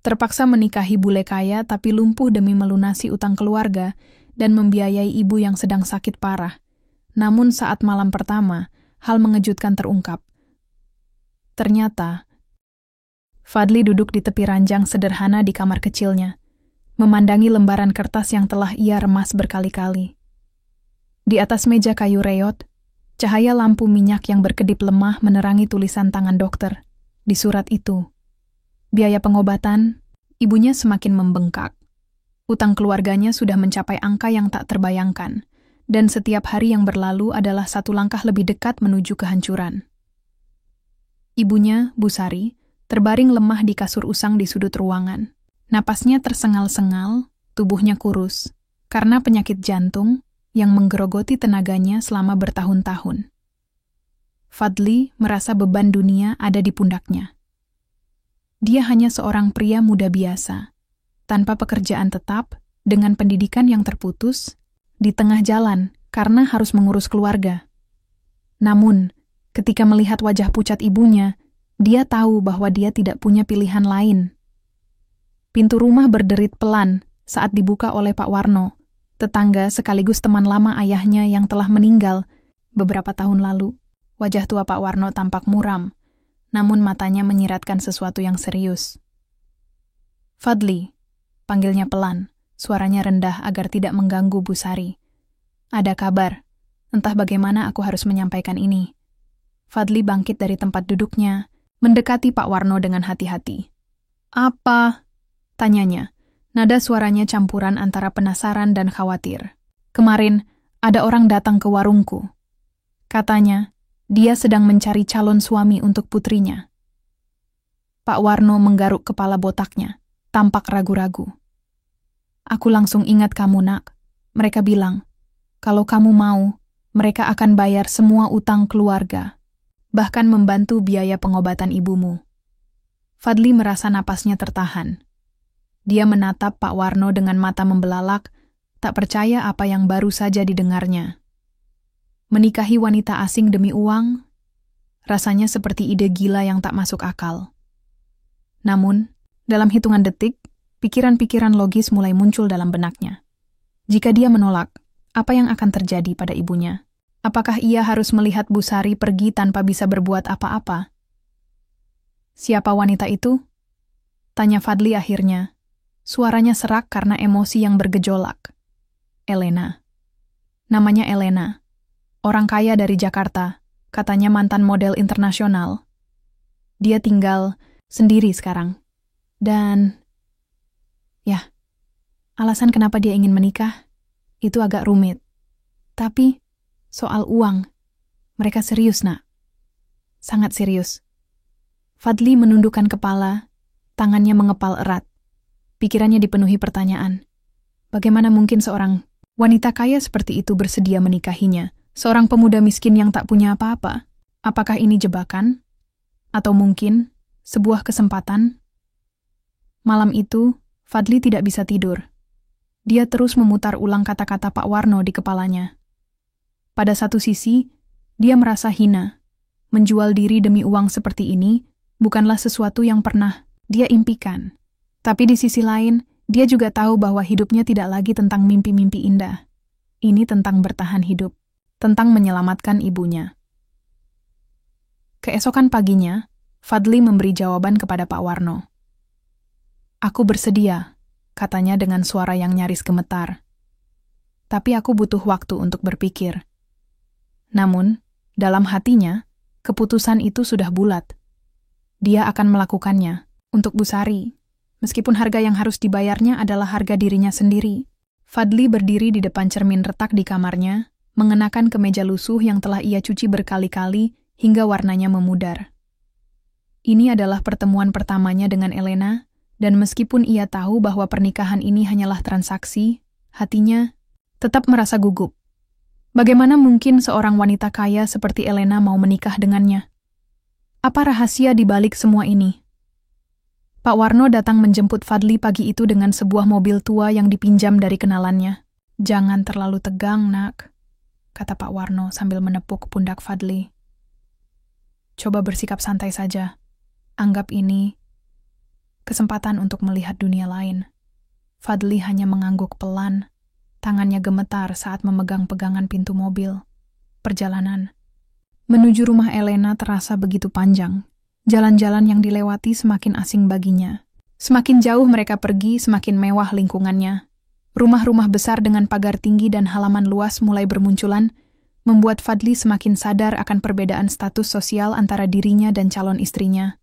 Terpaksa menikahi bule kaya tapi lumpuh demi melunasi utang keluarga dan membiayai ibu yang sedang sakit parah. Namun saat malam pertama, hal mengejutkan terungkap. Ternyata, Fadli duduk di tepi ranjang sederhana di kamar kecilnya, memandangi lembaran kertas yang telah ia remas berkali-kali. Di atas meja kayu reot, cahaya lampu minyak yang berkedip lemah menerangi tulisan tangan dokter. Di surat itu, biaya pengobatan, ibunya semakin membengkak. Utang keluarganya sudah mencapai angka yang tak terbayangkan, dan setiap hari yang berlalu adalah satu langkah lebih dekat menuju kehancuran. Ibunya, Bu Sari, terbaring lemah di kasur usang di sudut ruangan. Napasnya tersengal-sengal, tubuhnya kurus, karena penyakit jantung yang menggerogoti tenaganya selama bertahun-tahun. Fadli merasa beban dunia ada di pundaknya. Dia hanya seorang pria muda biasa, tanpa pekerjaan tetap, dengan pendidikan yang terputus, di tengah jalan karena harus mengurus keluarga. Namun, ketika melihat wajah pucat ibunya, dia tahu bahwa dia tidak punya pilihan lain. Pintu rumah berderit pelan saat dibuka oleh Pak Warno, tetangga sekaligus teman lama ayahnya yang telah meninggal beberapa tahun lalu. Wajah tua Pak Warno tampak muram, namun matanya menyiratkan sesuatu yang serius. "Fadli," panggilnya pelan, suaranya rendah agar tidak mengganggu Bu Sari. "Ada kabar. Entah bagaimana aku harus menyampaikan ini." Fadli bangkit dari tempat duduknya, mendekati Pak Warno dengan hati-hati. "Apa?" tanyanya. Nada suaranya campuran antara penasaran dan khawatir. "Kemarin, ada orang datang ke warungku. Katanya, dia sedang mencari calon suami untuk putrinya." Pak Warno menggaruk kepala botaknya, tampak ragu-ragu. "Aku langsung ingat kamu, Nak. Mereka bilang, kalau kamu mau, mereka akan bayar semua utang keluarga, bahkan membantu biaya pengobatan ibumu." Fadli merasa napasnya tertahan. Dia menatap Pak Warno dengan mata membelalak, tak percaya apa yang baru saja didengarnya. Menikahi wanita asing demi uang, rasanya seperti ide gila yang tak masuk akal. Namun, dalam hitungan detik, pikiran-pikiran logis mulai muncul dalam benaknya. Jika dia menolak, apa yang akan terjadi pada ibunya? Apakah ia harus melihat Bu Sari pergi tanpa bisa berbuat apa-apa? "Siapa wanita itu?" tanya Fadli akhirnya. Suaranya serak karena emosi yang bergejolak. "Elena." Namanya Elena. Orang kaya dari Jakarta, katanya mantan model internasional. Dia tinggal sendiri sekarang. Dan, ya, alasan kenapa dia ingin menikah, itu agak rumit. Tapi, soal uang, mereka serius, Nak. Sangat serius. Fadli menundukkan kepala, tangannya mengepal erat. Pikirannya dipenuhi pertanyaan. Bagaimana mungkin seorang wanita kaya seperti itu bersedia menikahinya? Seorang pemuda miskin yang tak punya apa-apa? Apakah ini jebakan? Atau mungkin sebuah kesempatan? Malam itu, Fadli tidak bisa tidur. Dia terus memutar ulang kata-kata Pak Warno di kepalanya. Pada satu sisi, dia merasa hina. Menjual diri demi uang seperti ini bukanlah sesuatu yang pernah dia impikan. Tapi di sisi lain, dia juga tahu bahwa hidupnya tidak lagi tentang mimpi-mimpi indah. Ini tentang bertahan hidup, tentang menyelamatkan ibunya. Keesokan paginya, Fadli memberi jawaban kepada Pak Warno. "Aku bersedia," katanya dengan suara yang nyaris gemetar. "Tapi aku butuh waktu untuk berpikir." Namun, dalam hatinya, keputusan itu sudah bulat. Dia akan melakukannya untuk Bu Sari. Meskipun harga yang harus dibayarnya adalah harga dirinya sendiri. Fadli berdiri di depan cermin retak di kamarnya, mengenakan kemeja lusuh yang telah ia cuci berkali-kali hingga warnanya memudar. Ini adalah pertemuan pertamanya dengan Elena, dan meskipun ia tahu bahwa pernikahan ini hanyalah transaksi, hatinya tetap merasa gugup. Bagaimana mungkin seorang wanita kaya seperti Elena mau menikah dengannya? Apa rahasia di balik semua ini? Pak Warno datang menjemput Fadli pagi itu dengan sebuah mobil tua yang dipinjam dari kenalannya. "Jangan terlalu tegang, Nak," kata Pak Warno sambil menepuk pundak Fadli. "Coba bersikap santai saja. Anggap ini kesempatan untuk melihat dunia lain. Fadli hanya mengangguk pelan, tangannya gemetar saat memegang pegangan pintu mobil. Perjalanan menuju rumah Elena terasa begitu panjang. Jalan-jalan yang dilewati semakin asing baginya. Semakin jauh mereka pergi, semakin mewah lingkungannya. Rumah-rumah besar dengan pagar tinggi dan halaman luas mulai bermunculan, membuat Fadli semakin sadar akan perbedaan status sosial antara dirinya dan calon istrinya.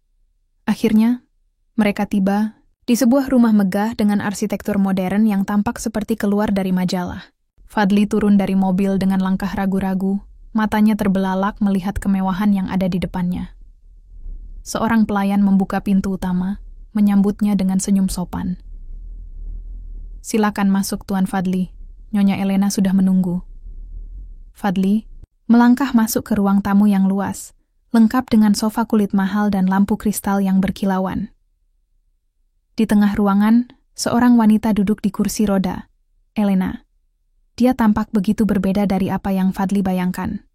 Akhirnya, mereka tiba di sebuah rumah megah dengan arsitektur modern yang tampak seperti keluar dari majalah. Fadli turun dari mobil dengan langkah ragu-ragu, matanya terbelalak melihat kemewahan yang ada di depannya. Seorang pelayan membuka pintu utama, menyambutnya dengan senyum sopan. "Silakan masuk, Tuan Fadli. Nyonya Elena sudah menunggu." Fadli melangkah masuk ke ruang tamu yang luas, lengkap dengan sofa kulit mahal dan lampu kristal yang berkilauan. Di tengah ruangan, seorang wanita duduk di kursi roda, Elena. Dia tampak begitu berbeda dari apa yang Fadli bayangkan.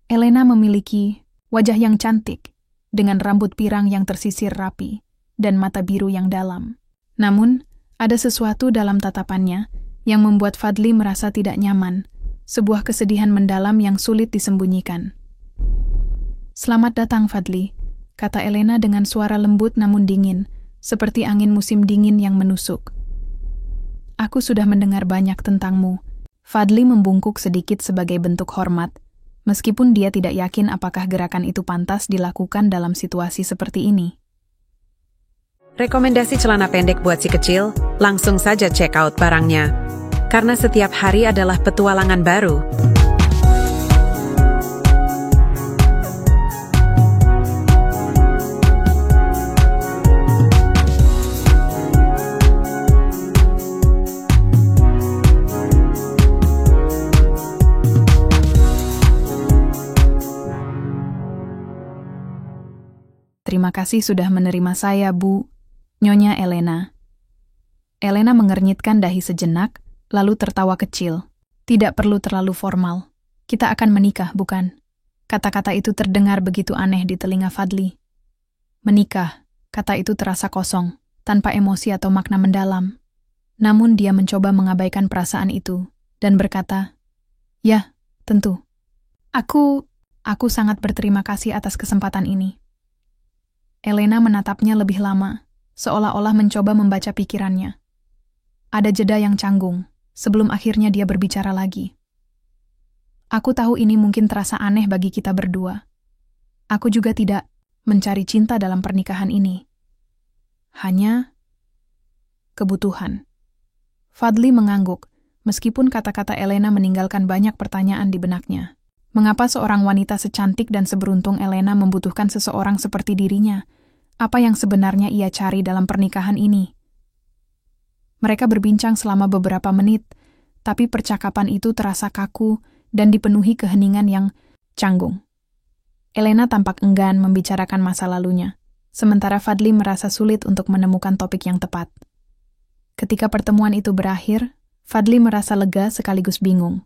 Elena memiliki wajah yang cantik, dengan rambut pirang yang tersisir rapi, dan mata biru yang dalam. Namun, ada sesuatu dalam tatapannya yang membuat Fadli merasa tidak nyaman, sebuah kesedihan mendalam yang sulit disembunyikan. "Selamat datang, Fadli," kata Elena dengan suara lembut namun dingin, seperti angin musim dingin yang menusuk. "Aku sudah mendengar banyak tentangmu." Fadli membungkuk sedikit sebagai bentuk hormat, meskipun dia tidak yakin apakah gerakan itu pantas dilakukan dalam situasi seperti ini. Rekomendasi celana pendek buat si kecil, langsung saja check out barangnya. Karena setiap hari adalah petualangan baru. "Terima kasih sudah menerima saya, Bu. Nyonya Elena." Elena mengernyitkan dahi sejenak, lalu tertawa kecil. "Tidak perlu terlalu formal. Kita akan menikah, bukan?" Kata-kata itu terdengar begitu aneh di telinga Fadli. Menikah, kata itu terasa kosong, tanpa emosi atau makna mendalam. Namun dia mencoba mengabaikan perasaan itu, dan berkata, "Ya, tentu. Aku sangat berterima kasih atas kesempatan ini." Elena menatapnya lebih lama, seolah-olah mencoba membaca pikirannya. Ada jeda yang canggung, sebelum akhirnya dia berbicara lagi. "Aku tahu ini mungkin terasa aneh bagi kita berdua. Aku juga tidak mencari cinta dalam pernikahan ini. Hanya kebutuhan." Fadli mengangguk, meskipun kata-kata Elena meninggalkan banyak pertanyaan di benaknya. Mengapa seorang wanita secantik dan seberuntung Elena membutuhkan seseorang seperti dirinya? Apa yang sebenarnya ia cari dalam pernikahan ini? Mereka berbincang selama beberapa menit, tapi percakapan itu terasa kaku dan dipenuhi keheningan yang canggung. Elena tampak enggan membicarakan masa lalunya, sementara Fadli merasa sulit untuk menemukan topik yang tepat. Ketika pertemuan itu berakhir, Fadli merasa lega sekaligus bingung.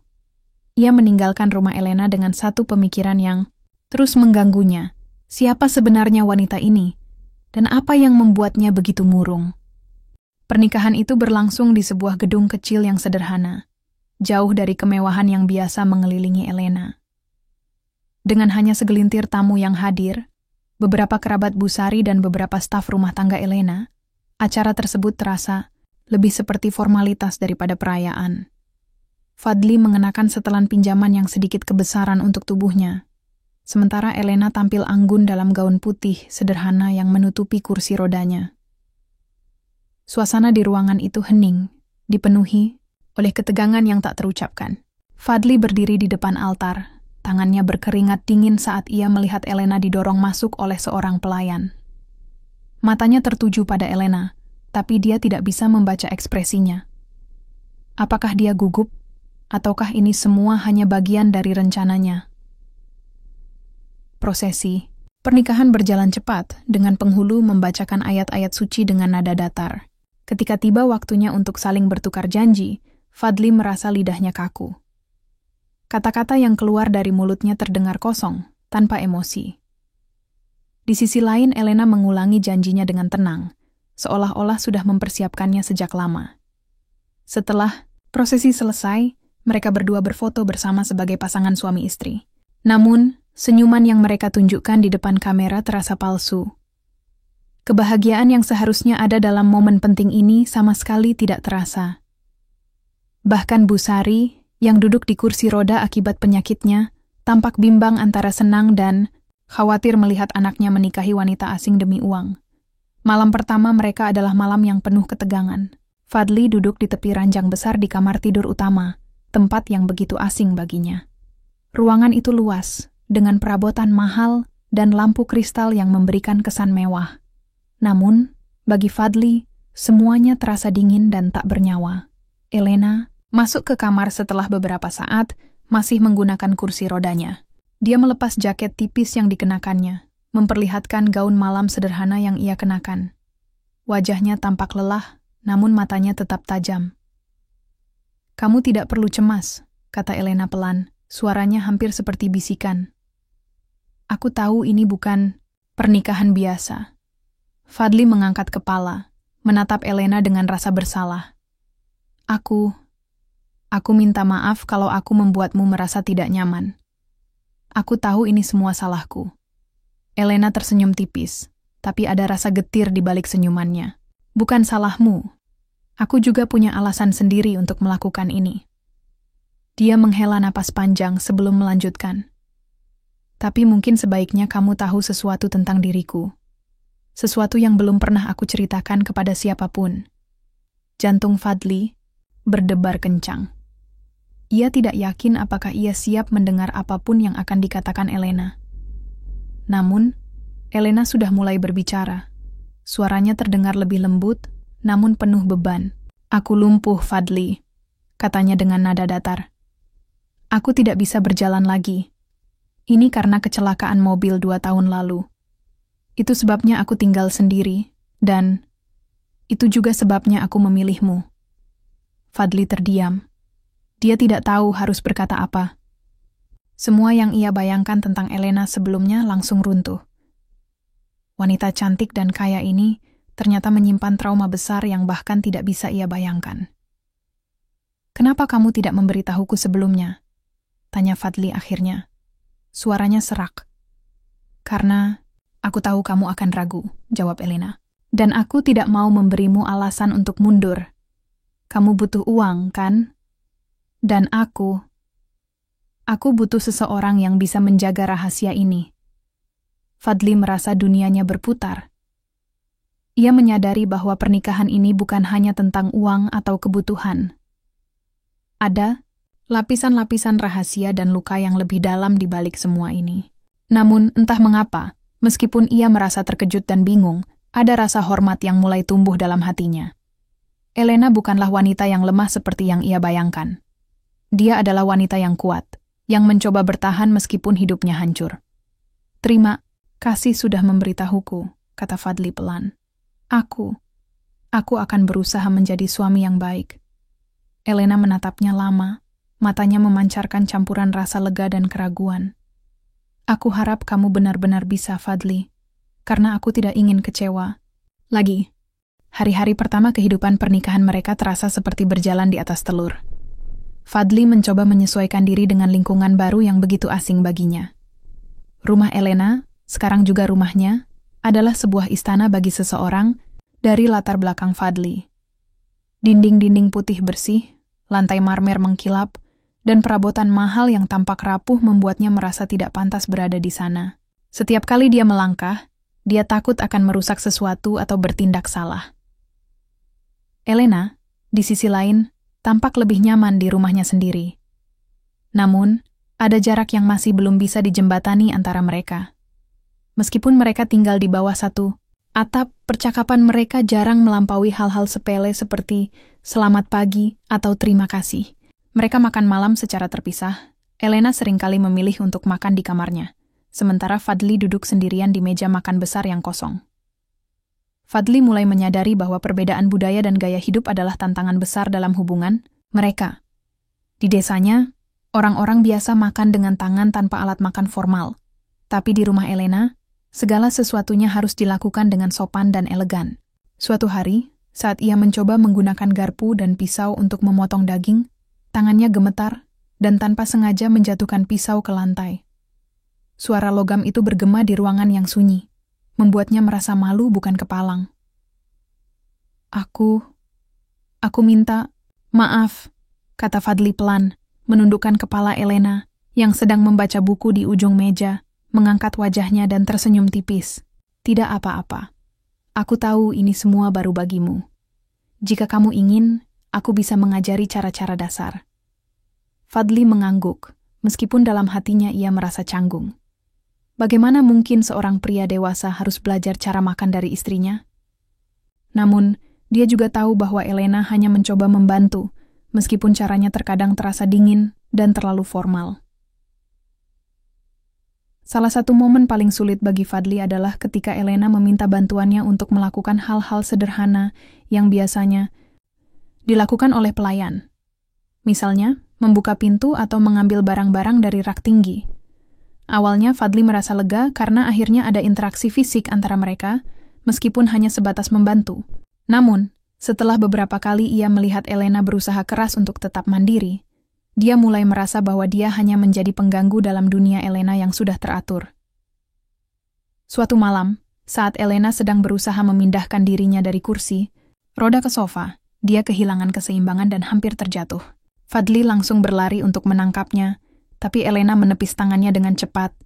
Ia meninggalkan rumah Elena dengan satu pemikiran yang terus mengganggunya. Siapa sebenarnya wanita ini? Dan apa yang membuatnya begitu murung? Pernikahan itu berlangsung di sebuah gedung kecil yang sederhana, jauh dari kemewahan yang biasa mengelilingi Elena. Dengan hanya segelintir tamu yang hadir, beberapa kerabat Bu Sari dan beberapa staf rumah tangga Elena, acara tersebut terasa lebih seperti formalitas daripada perayaan. Fadli mengenakan setelan pinjaman yang sedikit kebesaran untuk tubuhnya, sementara Elena tampil anggun dalam gaun putih sederhana yang menutupi kursi rodanya. Suasana di ruangan itu hening, dipenuhi oleh ketegangan yang tak terucapkan. Fadli berdiri di depan altar, tangannya berkeringat dingin saat ia melihat Elena didorong masuk oleh seorang pelayan. Matanya tertuju pada Elena, tapi dia tidak bisa membaca ekspresinya. Apakah dia gugup, ataukah ini semua hanya bagian dari rencananya? Prosesi pernikahan berjalan cepat, dengan penghulu membacakan ayat-ayat suci dengan nada datar. Ketika tiba waktunya untuk saling bertukar janji, Fadli merasa lidahnya kaku. Kata-kata yang keluar dari mulutnya terdengar kosong, tanpa emosi. Di sisi lain, Elena mengulangi janjinya dengan tenang, seolah-olah sudah mempersiapkannya sejak lama. Setelah prosesi selesai, mereka berdua berfoto bersama sebagai pasangan suami istri. Namun, senyuman yang mereka tunjukkan di depan kamera terasa palsu. Kebahagiaan yang seharusnya ada dalam momen penting ini sama sekali tidak terasa. Bahkan Bu Sari, yang duduk di kursi roda akibat penyakitnya, tampak bimbang antara senang dan khawatir melihat anaknya menikahi wanita asing demi uang. Malam pertama mereka adalah malam yang penuh ketegangan. Fadli duduk di tepi ranjang besar di kamar tidur utama, tempat yang begitu asing baginya. Ruangan itu luas, dengan perabotan mahal dan lampu kristal yang memberikan kesan mewah. Namun, bagi Fadli, semuanya terasa dingin dan tak bernyawa. Elena masuk ke kamar setelah beberapa saat, masih menggunakan kursi rodanya. Dia melepas jaket tipis yang dikenakannya, memperlihatkan gaun malam sederhana yang ia kenakan. Wajahnya tampak lelah, namun matanya tetap tajam. "Kamu tidak perlu cemas," kata Elena pelan, suaranya hampir seperti bisikan. "Aku tahu ini bukan pernikahan biasa." Fadli mengangkat kepala, menatap Elena dengan rasa bersalah. Aku minta maaf kalau aku membuatmu merasa tidak nyaman. Aku tahu ini semua salahku." Elena tersenyum tipis, tapi ada rasa getir di balik senyumannya. "Bukan salahmu. Aku juga punya alasan sendiri untuk melakukan ini." Dia menghela napas panjang sebelum melanjutkan. "Tapi mungkin sebaiknya kamu tahu sesuatu tentang diriku. Sesuatu yang belum pernah aku ceritakan kepada siapapun." Jantung Fadli berdebar kencang. Ia tidak yakin apakah ia siap mendengar apapun yang akan dikatakan Elena. Namun, Elena sudah mulai berbicara. Suaranya terdengar lebih lembut, namun penuh beban. "Aku lumpuh, Fadli," katanya dengan nada datar. "Aku tidak bisa berjalan lagi. Ini karena kecelakaan mobil 2 tahun lalu. Itu sebabnya aku tinggal sendiri, dan itu juga sebabnya aku memilihmu." Fadli terdiam. Dia tidak tahu harus berkata apa. Semua yang ia bayangkan tentang Elena sebelumnya langsung runtuh. Wanita cantik dan kaya ini ternyata menyimpan trauma besar yang bahkan tidak bisa ia bayangkan. "Kenapa kamu tidak memberitahuku sebelumnya?" tanya Fadli akhirnya. Suaranya serak. "Karena aku tahu kamu akan ragu," jawab Elena. "Dan aku tidak mau memberimu alasan untuk mundur. Kamu butuh uang, kan? Dan aku butuh seseorang yang bisa menjaga rahasia ini." Fadli merasa dunianya berputar. Ia menyadari bahwa pernikahan ini bukan hanya tentang uang atau kebutuhan. Ada lapisan-lapisan rahasia dan luka yang lebih dalam di balik semua ini. Namun, entah mengapa, meskipun ia merasa terkejut dan bingung, ada rasa hormat yang mulai tumbuh dalam hatinya. Elena bukanlah wanita yang lemah seperti yang ia bayangkan. Dia adalah wanita yang kuat, yang mencoba bertahan meskipun hidupnya hancur. "Terima kasih sudah memberitahuku," kata Fadli pelan. Aku akan berusaha menjadi suami yang baik." Elena menatapnya lama, matanya memancarkan campuran rasa lega dan keraguan. "Aku harap kamu benar-benar bisa, Fadli, karena aku tidak ingin kecewa lagi." Hari-hari pertama kehidupan pernikahan mereka terasa seperti berjalan di atas telur. Fadli mencoba menyesuaikan diri dengan lingkungan baru yang begitu asing baginya. Rumah Elena, sekarang juga rumahnya, adalah sebuah istana bagi seseorang dari latar belakang Fadli. Dinding-dinding putih bersih, lantai marmer mengkilap, dan perabotan mahal yang tampak rapuh membuatnya merasa tidak pantas berada di sana. Setiap kali dia melangkah, dia takut akan merusak sesuatu atau bertindak salah. Elena, di sisi lain, tampak lebih nyaman di rumahnya sendiri. Namun, ada jarak yang masih belum bisa dijembatani antara mereka. Meskipun mereka tinggal di bawah satu atap, percakapan mereka jarang melampaui hal-hal sepele seperti selamat pagi atau terima kasih. Mereka makan malam secara terpisah. Elena seringkali memilih untuk makan di kamarnya, sementara Fadli duduk sendirian di meja makan besar yang kosong. Fadli mulai menyadari bahwa perbedaan budaya dan gaya hidup adalah tantangan besar dalam hubungan mereka. Di desanya, orang-orang biasa makan dengan tangan tanpa alat makan formal. Tapi di rumah Elena, segala sesuatunya harus dilakukan dengan sopan dan elegan. Suatu hari, saat ia mencoba menggunakan garpu dan pisau untuk memotong daging, tangannya gemetar dan tanpa sengaja menjatuhkan pisau ke lantai. Suara logam itu bergema di ruangan yang sunyi, membuatnya merasa malu bukan kepalang. Aku minta maaf, kata Fadli pelan, menundukkan kepala Elena yang sedang membaca buku di ujung meja, mengangkat wajahnya dan tersenyum tipis. Tidak apa-apa. Aku tahu ini semua baru bagimu. Jika kamu ingin, aku bisa mengajari cara-cara dasar. Fadli mengangguk, meskipun dalam hatinya ia merasa canggung. Bagaimana mungkin seorang pria dewasa harus belajar cara makan dari istrinya? Namun, dia juga tahu bahwa Elena hanya mencoba membantu, meskipun caranya terkadang terasa dingin dan terlalu formal. Salah satu momen paling sulit bagi Fadli adalah ketika Elena meminta bantuannya untuk melakukan hal-hal sederhana yang biasanya dilakukan oleh pelayan. Misalnya, membuka pintu atau mengambil barang-barang dari rak tinggi. Awalnya Fadli merasa lega karena akhirnya ada interaksi fisik antara mereka, meskipun hanya sebatas membantu. Namun, setelah beberapa kali ia melihat Elena berusaha keras untuk tetap mandiri, dia mulai merasa bahwa dia hanya menjadi pengganggu dalam dunia Elena yang sudah teratur. Suatu malam, saat Elena sedang berusaha memindahkan dirinya dari kursi, roda ke sofa, dia kehilangan keseimbangan dan hampir terjatuh. Fadli langsung berlari untuk menangkapnya, tapi Elena menepis tangannya dengan cepat.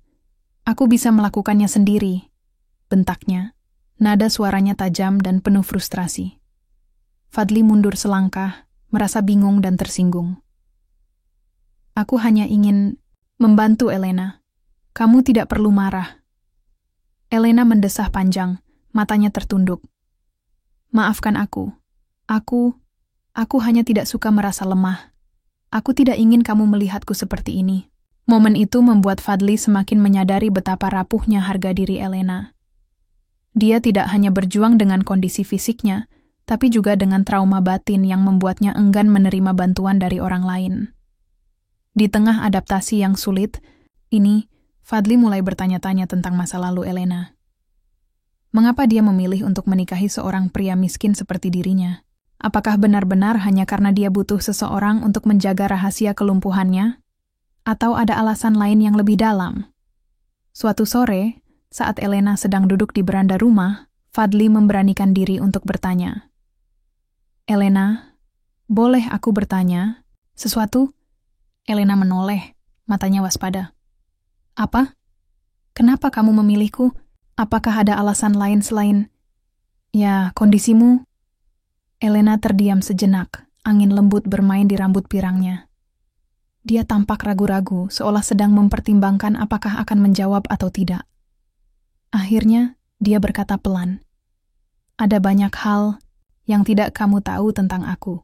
Aku bisa melakukannya sendiri, bentaknya. Nada suaranya tajam dan penuh frustrasi. Fadli mundur selangkah, merasa bingung dan tersinggung. Aku hanya ingin membantu Elena. Kamu tidak perlu marah. Elena mendesah panjang, matanya tertunduk. Maafkan aku. Aku hanya tidak suka merasa lemah. Aku tidak ingin kamu melihatku seperti ini. Momen itu membuat Fadli semakin menyadari betapa rapuhnya harga diri Elena. Dia tidak hanya berjuang dengan kondisi fisiknya, tapi juga dengan trauma batin yang membuatnya enggan menerima bantuan dari orang lain. Di tengah adaptasi yang sulit, ini, Fadli mulai bertanya-tanya tentang masa lalu Elena. Mengapa dia memilih untuk menikahi seorang pria miskin seperti dirinya? Apakah benar-benar hanya karena dia butuh seseorang untuk menjaga rahasia kelumpuhannya? Atau ada alasan lain yang lebih dalam? Suatu sore, saat Elena sedang duduk di beranda rumah, Fadli memberanikan diri untuk bertanya. Elena, boleh aku bertanya sesuatu? Elena menoleh, matanya waspada. Apa? Kenapa kamu memilihku? Apakah ada alasan lain selain... Ya, kondisimu? Elena terdiam sejenak, angin lembut bermain di rambut pirangnya. Dia tampak ragu-ragu, seolah sedang mempertimbangkan apakah akan menjawab atau tidak. Akhirnya, dia berkata pelan. Ada banyak hal yang tidak kamu tahu tentang aku,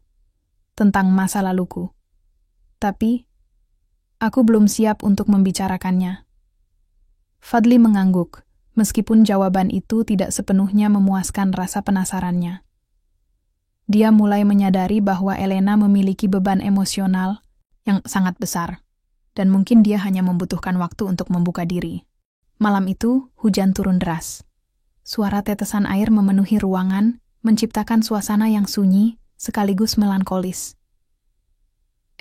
tentang masa laluku. Tapi, aku belum siap untuk membicarakannya. Fadli mengangguk, meskipun jawaban itu tidak sepenuhnya memuaskan rasa penasarannya. Dia mulai menyadari bahwa Elena memiliki beban emosional yang sangat besar, dan mungkin dia hanya membutuhkan waktu untuk membuka diri. Malam itu, hujan turun deras. Suara tetesan air memenuhi ruangan, menciptakan suasana yang sunyi, sekaligus melankolis.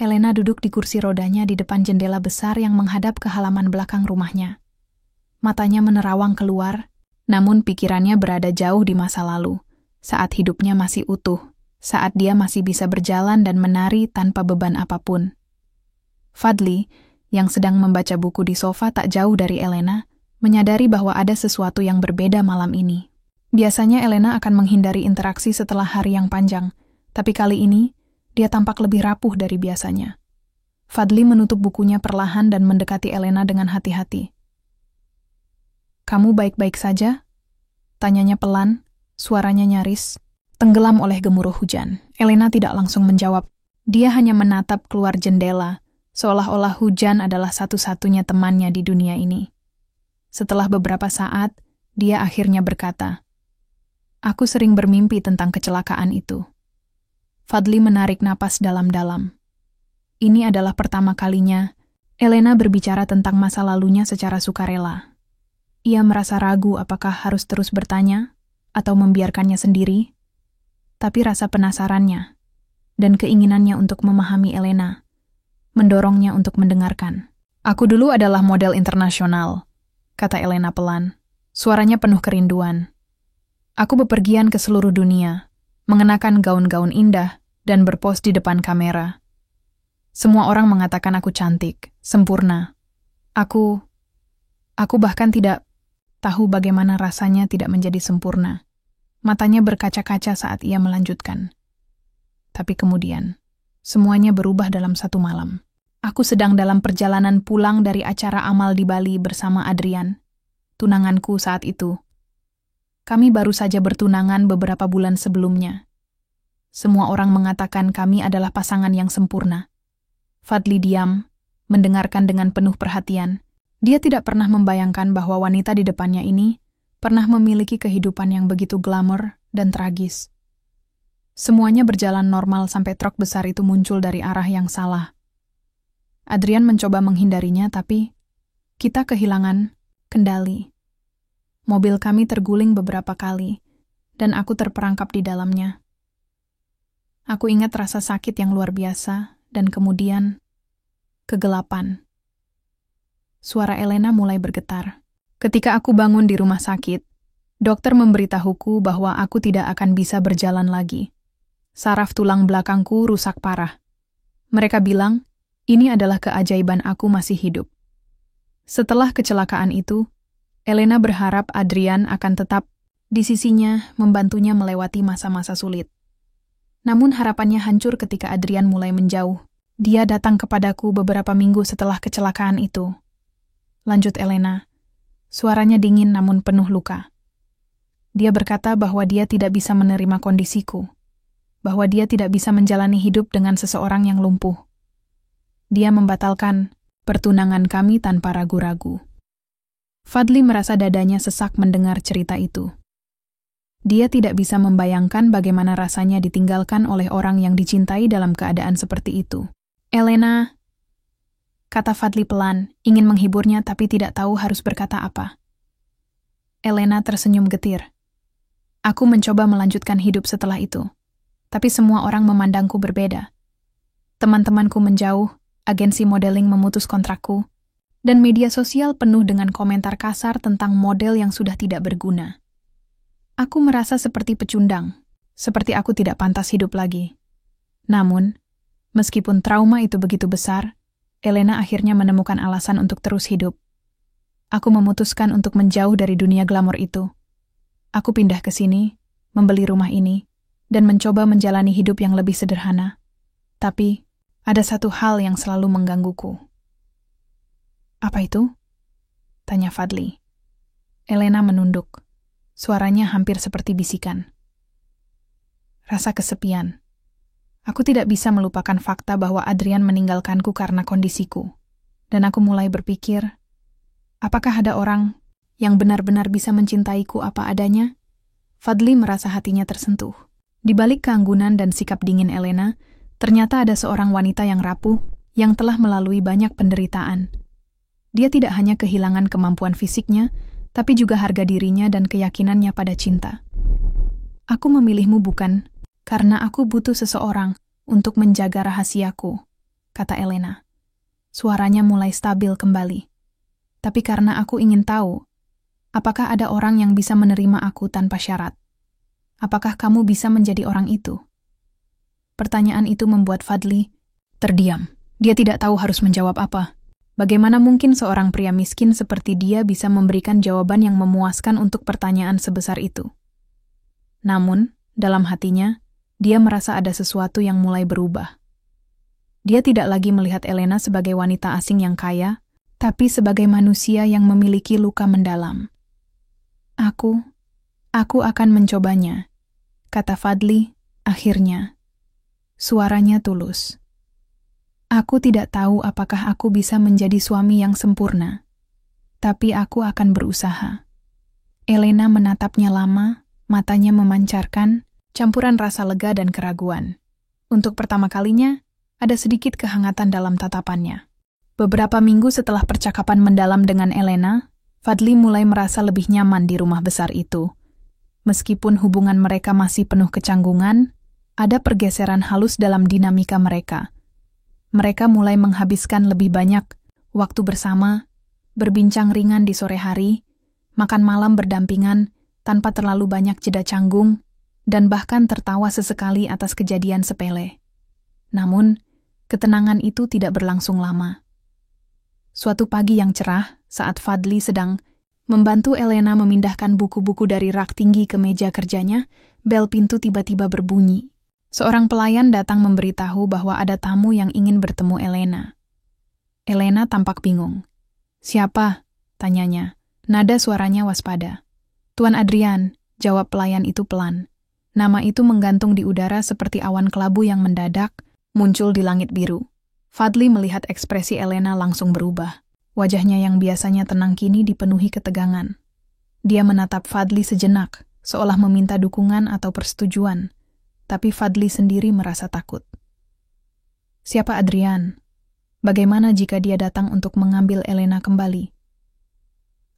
Elena duduk di kursi rodanya di depan jendela besar yang menghadap ke halaman belakang rumahnya. Matanya menerawang keluar, namun pikirannya berada jauh di masa lalu, saat hidupnya masih utuh, saat dia masih bisa berjalan dan menari tanpa beban apapun. Fadli, yang sedang membaca buku di sofa tak jauh dari Elena, menyadari bahwa ada sesuatu yang berbeda malam ini. Biasanya Elena akan menghindari interaksi setelah hari yang panjang, tapi kali ini, dia tampak lebih rapuh dari biasanya. Fadli menutup bukunya perlahan dan mendekati Elena dengan hati-hati. Kamu baik-baik saja? Tanyanya pelan, suaranya nyaris, tenggelam oleh gemuruh hujan. Elena tidak langsung menjawab. Dia hanya menatap keluar jendela, seolah-olah hujan adalah satu-satunya temannya di dunia ini. Setelah beberapa saat, dia akhirnya berkata, Aku sering bermimpi tentang kecelakaan itu. Fadli menarik napas dalam-dalam. Ini adalah pertama kalinya Elena berbicara tentang masa lalunya secara sukarela. Ia merasa ragu apakah harus terus bertanya atau membiarkannya sendiri, tapi rasa penasarannya dan keinginannya untuk memahami Elena mendorongnya untuk mendengarkan. "Aku dulu adalah model internasional," kata Elena pelan. Suaranya penuh kerinduan. "Aku bepergian ke seluruh dunia, mengenakan gaun-gaun indah dan berpos di depan kamera. Semua orang mengatakan aku cantik, sempurna. Aku bahkan tidak tahu bagaimana rasanya tidak menjadi sempurna." Matanya berkaca-kaca saat ia melanjutkan. Tapi kemudian, semuanya berubah dalam satu malam. Aku sedang dalam perjalanan pulang dari acara amal di Bali bersama Adrian, tunanganku saat itu. Kami baru saja bertunangan beberapa bulan sebelumnya. Semua orang mengatakan kami adalah pasangan yang sempurna. Fadli diam, mendengarkan dengan penuh perhatian. Dia tidak pernah membayangkan bahwa wanita di depannya ini pernah memiliki kehidupan yang begitu glamor dan tragis. Semuanya berjalan normal sampai truk besar itu muncul dari arah yang salah. Adrian mencoba menghindarinya, tapi kita kehilangan kendali. Mobil kami terguling beberapa kali, dan aku terperangkap di dalamnya. Aku ingat rasa sakit yang luar biasa, dan kemudian kegelapan. Suara Elena mulai bergetar. "Ketika aku bangun di rumah sakit, dokter memberitahuku bahwa aku tidak akan bisa berjalan lagi. Saraf tulang belakangku rusak parah. Mereka bilang, ini adalah keajaiban aku masih hidup." Setelah kecelakaan itu, Elena berharap Adrian akan tetap di sisinya membantunya melewati masa-masa sulit. Namun harapannya hancur ketika Adrian mulai menjauh. "Dia datang kepadaku beberapa minggu setelah kecelakaan itu," lanjut Elena. Suaranya dingin namun penuh luka. "Dia berkata bahwa dia tidak bisa menerima kondisiku, bahwa dia tidak bisa menjalani hidup dengan seseorang yang lumpuh. Dia membatalkan pertunangan kami tanpa ragu-ragu." Fadli merasa dadanya sesak mendengar cerita itu. Dia tidak bisa membayangkan bagaimana rasanya ditinggalkan oleh orang yang dicintai dalam keadaan seperti itu. "Elena," kata Fadli pelan, ingin menghiburnya tapi tidak tahu harus berkata apa. Elena tersenyum getir. "Aku mencoba melanjutkan hidup setelah itu, tapi semua orang memandangku berbeda. Teman-temanku menjauh, agensi modeling memutus kontrakku, dan media sosial penuh dengan komentar kasar tentang model yang sudah tidak berguna. Aku merasa seperti pecundang, seperti aku tidak pantas hidup lagi. Namun, meskipun trauma itu begitu besar, Elena akhirnya menemukan alasan untuk terus hidup. Aku memutuskan untuk menjauh dari dunia glamor itu. Aku pindah ke sini, membeli rumah ini, dan mencoba menjalani hidup yang lebih sederhana. Tapi, ada satu hal yang selalu menggangguku." "Apa itu?" tanya Fadli. Elena menunduk. Suaranya hampir seperti bisikan. "Rasa kesepian. Aku tidak bisa melupakan fakta bahwa Adrian meninggalkanku karena kondisiku. Dan aku mulai berpikir, apakah ada orang yang benar-benar bisa mencintaiku apa adanya?" Fadli merasa hatinya tersentuh. Di balik keanggunan dan sikap dingin Elena, ternyata ada seorang wanita yang rapuh, yang telah melalui banyak penderitaan. Dia tidak hanya kehilangan kemampuan fisiknya, tapi juga harga dirinya dan keyakinannya pada cinta. "Aku memilihmu bukan karena aku butuh seseorang untuk menjaga rahasiaku," kata Elena. Suaranya mulai stabil kembali. "Tapi karena aku ingin tahu, apakah ada orang yang bisa menerima aku tanpa syarat? Apakah kamu bisa menjadi orang itu?" Pertanyaan itu membuat Fadli terdiam. Dia tidak tahu harus menjawab apa. Bagaimana mungkin seorang pria miskin seperti dia bisa memberikan jawaban yang memuaskan untuk pertanyaan sebesar itu? Namun, dalam hatinya, dia merasa ada sesuatu yang mulai berubah. Dia tidak lagi melihat Elena sebagai wanita asing yang kaya, tapi sebagai manusia yang memiliki luka mendalam. Aku akan mencobanya," kata Fadli, akhirnya. Suaranya tulus. "Aku tidak tahu apakah aku bisa menjadi suami yang sempurna, tapi aku akan berusaha." Elena menatapnya lama, matanya memancarkan campuran rasa lega dan keraguan. Untuk pertama kalinya, ada sedikit kehangatan dalam tatapannya. Beberapa minggu setelah percakapan mendalam dengan Elena, Fadli mulai merasa lebih nyaman di rumah besar itu. Meskipun hubungan mereka masih penuh kecanggungan, ada pergeseran halus dalam dinamika mereka. Mereka mulai menghabiskan lebih banyak waktu bersama, berbincang ringan di sore hari, makan malam berdampingan tanpa terlalu banyak jeda canggung, dan bahkan tertawa sesekali atas kejadian sepele. Namun, ketenangan itu tidak berlangsung lama. Suatu pagi yang cerah, saat Fadli sedang membantu Elena memindahkan buku-buku dari rak tinggi ke meja kerjanya, bel pintu tiba-tiba berbunyi. Seorang pelayan datang memberitahu bahwa ada tamu yang ingin bertemu Elena. Elena tampak bingung. "Siapa?" tanyanya. Nada suaranya waspada. "Tuan Adrian," jawab pelayan itu pelan. Nama itu menggantung di udara seperti awan kelabu yang mendadak muncul di langit biru. Fadli melihat ekspresi Elena langsung berubah. Wajahnya yang biasanya tenang kini dipenuhi ketegangan. Dia menatap Fadli sejenak, seolah meminta dukungan atau persetujuan. Tapi Fadli sendiri merasa takut. "Siapa Adrian? Bagaimana jika dia datang untuk mengambil Elena kembali?"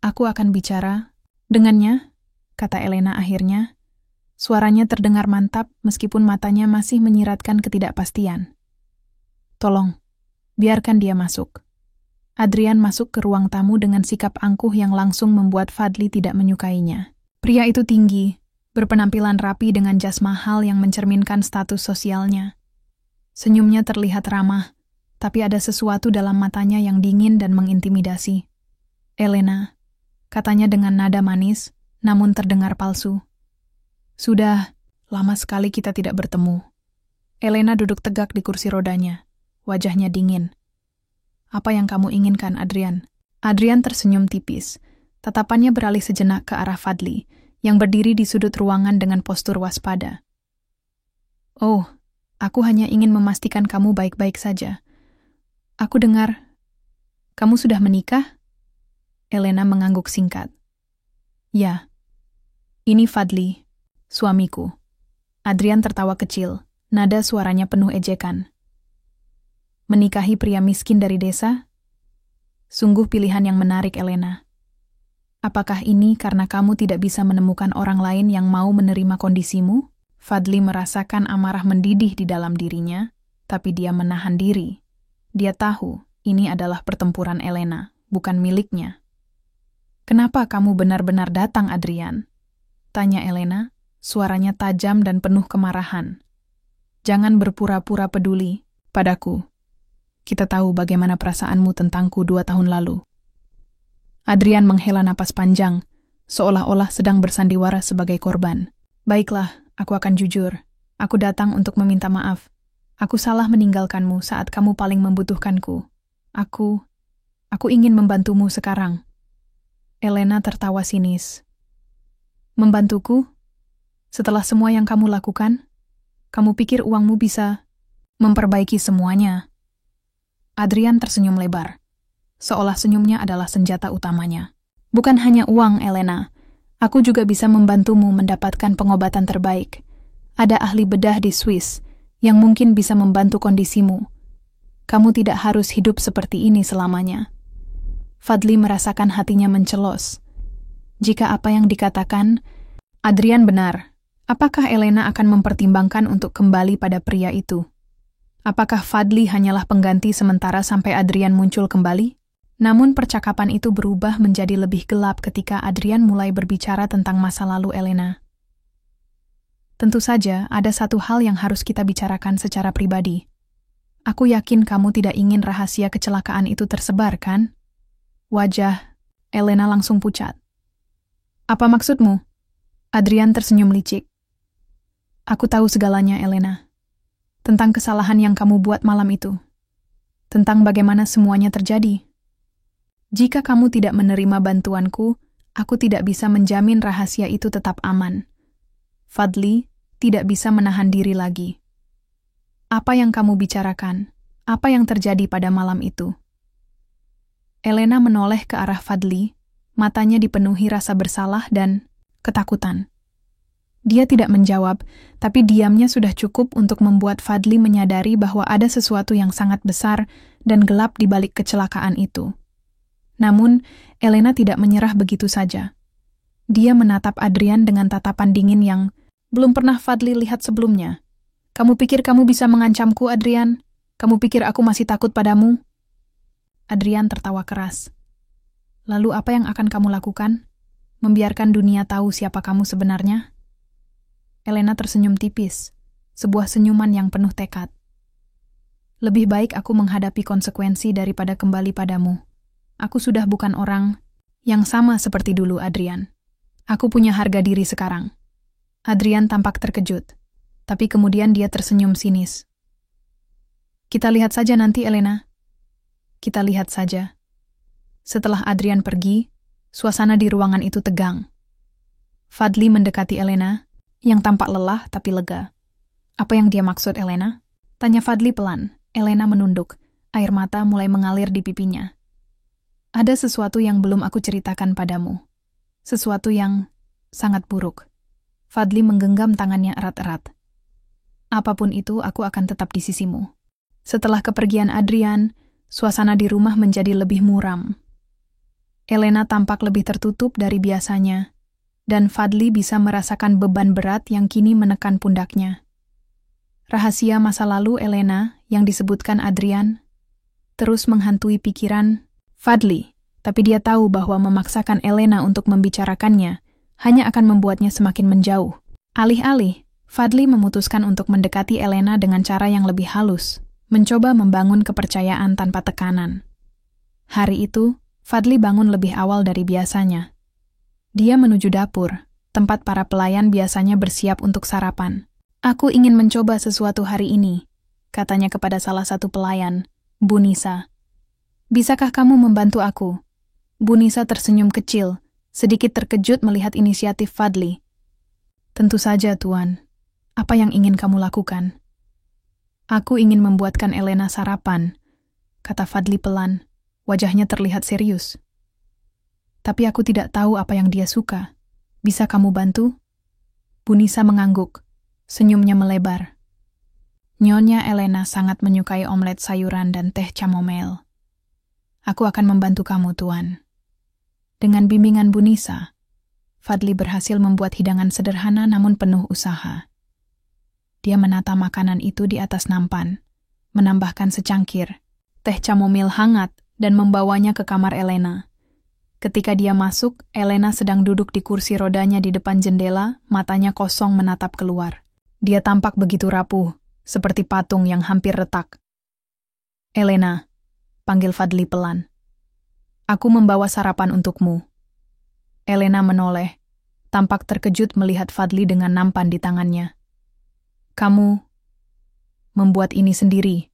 "Aku akan bicara dengannya," kata Elena akhirnya. Suaranya terdengar mantap meskipun matanya masih menyiratkan ketidakpastian. "Tolong, biarkan dia masuk." Adrian masuk ke ruang tamu dengan sikap angkuh yang langsung membuat Fadli tidak menyukainya. Pria itu tinggi, berpenampilan rapi dengan jas mahal yang mencerminkan status sosialnya. Senyumnya terlihat ramah, tapi ada sesuatu dalam matanya yang dingin dan mengintimidasi. "Elena," katanya dengan nada manis, namun terdengar palsu. "Sudah lama sekali kita tidak bertemu." Elena duduk tegak di kursi rodanya, wajahnya dingin. "Apa yang kamu inginkan, Adrian?" Adrian tersenyum tipis. Tatapannya beralih sejenak ke arah Fadli, yang berdiri di sudut ruangan dengan postur waspada. "Oh, aku hanya ingin memastikan kamu baik-baik saja. Aku dengar, kamu sudah menikah?" Elena mengangguk singkat. "Ya, ini Fadli, suamiku." Adrian tertawa kecil, nada suaranya penuh ejekan. "Menikahi pria miskin dari desa? Sungguh pilihan yang menarik, Elena. Apakah ini karena kamu tidak bisa menemukan orang lain yang mau menerima kondisimu?" Fadli merasakan amarah mendidih di dalam dirinya, tapi dia menahan diri. Dia tahu ini adalah pertempuran Elena, bukan miliknya. "Kenapa kamu benar-benar datang, Adrian?" tanya Elena, suaranya tajam dan penuh kemarahan. "Jangan berpura-pura peduli padaku. Kita tahu bagaimana perasaanmu tentangku 2 tahun lalu." Adrian menghela napas panjang, seolah-olah sedang bersandiwara sebagai korban. "Baiklah, aku akan jujur. Aku datang untuk meminta maaf. Aku salah meninggalkanmu saat kamu paling membutuhkanku. Aku ingin membantumu sekarang." Elena tertawa sinis. "Membantuku? Setelah semua yang kamu lakukan? Kamu pikir uangmu bisa memperbaiki semuanya?" Adrian tersenyum lebar, seolah senyumnya adalah senjata utamanya. "Bukan hanya uang, Elena. Aku juga bisa membantumu mendapatkan pengobatan terbaik. Ada ahli bedah di Swiss yang mungkin bisa membantu kondisimu. Kamu tidak harus hidup seperti ini selamanya." Fadli merasakan hatinya mencelos. Jika apa yang dikatakan Adrian benar, apakah Elena akan mempertimbangkan untuk kembali pada pria itu? Apakah Fadli hanyalah pengganti sementara sampai Adrian muncul kembali? Namun percakapan itu berubah menjadi lebih gelap ketika Adrian mulai berbicara tentang masa lalu Elena. "Tentu saja ada satu hal yang harus kita bicarakan secara pribadi. Aku yakin kamu tidak ingin rahasia kecelakaan itu tersebar, kan?" Wajah Elena langsung pucat. "Apa maksudmu?" Adrian tersenyum licik. "Aku tahu segalanya, Elena. Tentang kesalahan yang kamu buat malam itu. Tentang bagaimana semuanya terjadi. Jika kamu tidak menerima bantuanku, aku tidak bisa menjamin rahasia itu tetap aman." Fadli tidak bisa menahan diri lagi. "Apa yang kamu bicarakan? Apa yang terjadi pada malam itu?" Elena menoleh ke arah Fadli, matanya dipenuhi rasa bersalah dan ketakutan. Dia tidak menjawab, tapi diamnya sudah cukup untuk membuat Fadli menyadari bahwa ada sesuatu yang sangat besar dan gelap di balik kecelakaan itu. Namun, Elena tidak menyerah begitu saja. Dia menatap Adrian dengan tatapan dingin yang belum pernah Fadli lihat sebelumnya. Kamu pikir kamu bisa mengancamku, Adrian? Kamu pikir aku masih takut padamu? Adrian tertawa keras. Lalu apa yang akan kamu lakukan? Membiarkan dunia tahu siapa kamu sebenarnya? Elena tersenyum tipis, sebuah senyuman yang penuh tekad. Lebih baik aku menghadapi konsekuensi daripada kembali padamu. Aku sudah bukan orang yang sama seperti dulu, Adrian. Aku punya harga diri sekarang. Adrian tampak terkejut, tapi kemudian dia tersenyum sinis. Kita lihat saja nanti, Elena. Kita lihat saja. Setelah Adrian pergi, suasana di ruangan itu tegang. Fadli mendekati Elena, yang tampak lelah tapi lega. Apa yang dia maksud, Elena? Tanya Fadli pelan. Elena menunduk, air mata mulai mengalir di pipinya. Ada sesuatu yang belum aku ceritakan padamu. Sesuatu yang sangat buruk. Fadli menggenggam tangannya erat-erat. Apapun itu, aku akan tetap di sisimu. Setelah kepergian Adrian, suasana di rumah menjadi lebih muram. Elena tampak lebih tertutup dari biasanya, dan Fadli bisa merasakan beban berat yang kini menekan pundaknya. Rahasia masa lalu Elena yang disebutkan Adrian terus menghantui pikiran Fadli, tapi dia tahu bahwa memaksakan Elena untuk membicarakannya hanya akan membuatnya semakin menjauh. Alih-alih, Fadli memutuskan untuk mendekati Elena dengan cara yang lebih halus, mencoba membangun kepercayaan tanpa tekanan. Hari itu, Fadli bangun lebih awal dari biasanya. Dia menuju dapur, tempat para pelayan biasanya bersiap untuk sarapan. Aku ingin mencoba sesuatu hari ini, katanya kepada salah satu pelayan, Bu Nisa. Bisakah kamu membantu aku? Bu Nisa tersenyum kecil, sedikit terkejut melihat inisiatif Fadli. Tentu saja, Tuan. Apa yang ingin kamu lakukan? Aku ingin membuatkan Elena sarapan, kata Fadli pelan. Wajahnya terlihat serius. Tapi aku tidak tahu apa yang dia suka. Bisa kamu bantu? Bu Nisa mengangguk. Senyumnya melebar. Nyonya Elena sangat menyukai omelet sayuran dan teh chamomile. Aku akan membantu kamu, Tuan. Dengan bimbingan Bu Nisa, Fadli berhasil membuat hidangan sederhana namun penuh usaha. Dia menata makanan itu di atas nampan, menambahkan secangkir teh chamomile hangat dan membawanya ke kamar Elena. Ketika dia masuk, Elena sedang duduk di kursi rodanya di depan jendela, matanya kosong menatap keluar. Dia tampak begitu rapuh, seperti patung yang hampir retak. Elena, panggil Fadli pelan. Aku membawa sarapan untukmu. Elena menoleh, tampak terkejut melihat Fadli dengan nampan di tangannya. Kamu membuat ini sendiri.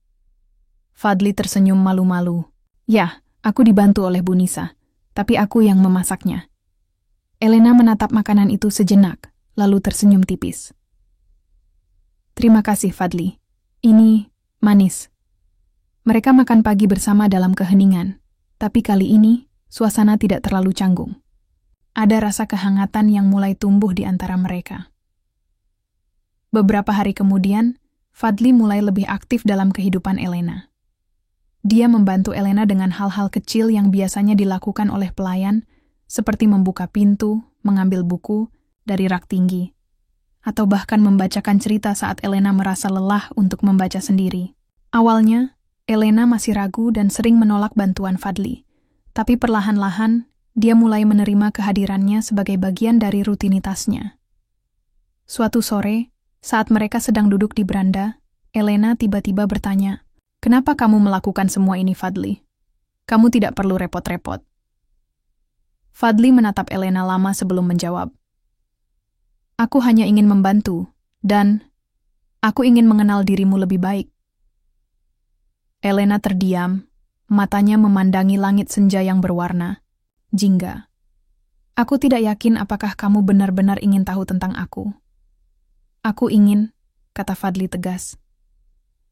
Fadli tersenyum malu-malu. Ya, aku dibantu oleh Bu Nisa, tapi aku yang memasaknya. Elena menatap makanan itu sejenak, lalu tersenyum tipis. Terima kasih, Fadli. Ini manis. Mereka makan pagi bersama dalam keheningan, tapi kali ini suasana tidak terlalu canggung. Ada rasa kehangatan yang mulai tumbuh di antara mereka. Beberapa hari kemudian, Fadli mulai lebih aktif dalam kehidupan Elena. Dia membantu Elena dengan hal-hal kecil yang biasanya dilakukan oleh pelayan, seperti membuka pintu, mengambil buku dari rak tinggi, atau bahkan membacakan cerita saat Elena merasa lelah untuk membaca sendiri. Awalnya, Elena masih ragu dan sering menolak bantuan Fadli, tapi perlahan-lahan dia mulai menerima kehadirannya sebagai bagian dari rutinitasnya. Suatu sore, saat mereka sedang duduk di beranda, Elena tiba-tiba bertanya, "Kenapa kamu melakukan semua ini, Fadli? Kamu tidak perlu repot-repot." Fadli menatap Elena lama sebelum menjawab. "Aku hanya ingin membantu, dan aku ingin mengenal dirimu lebih baik." Elena terdiam, matanya memandangi langit senja yang berwarna, jingga. "Aku tidak yakin apakah kamu benar-benar ingin tahu tentang aku." "Aku ingin," kata Fadli tegas.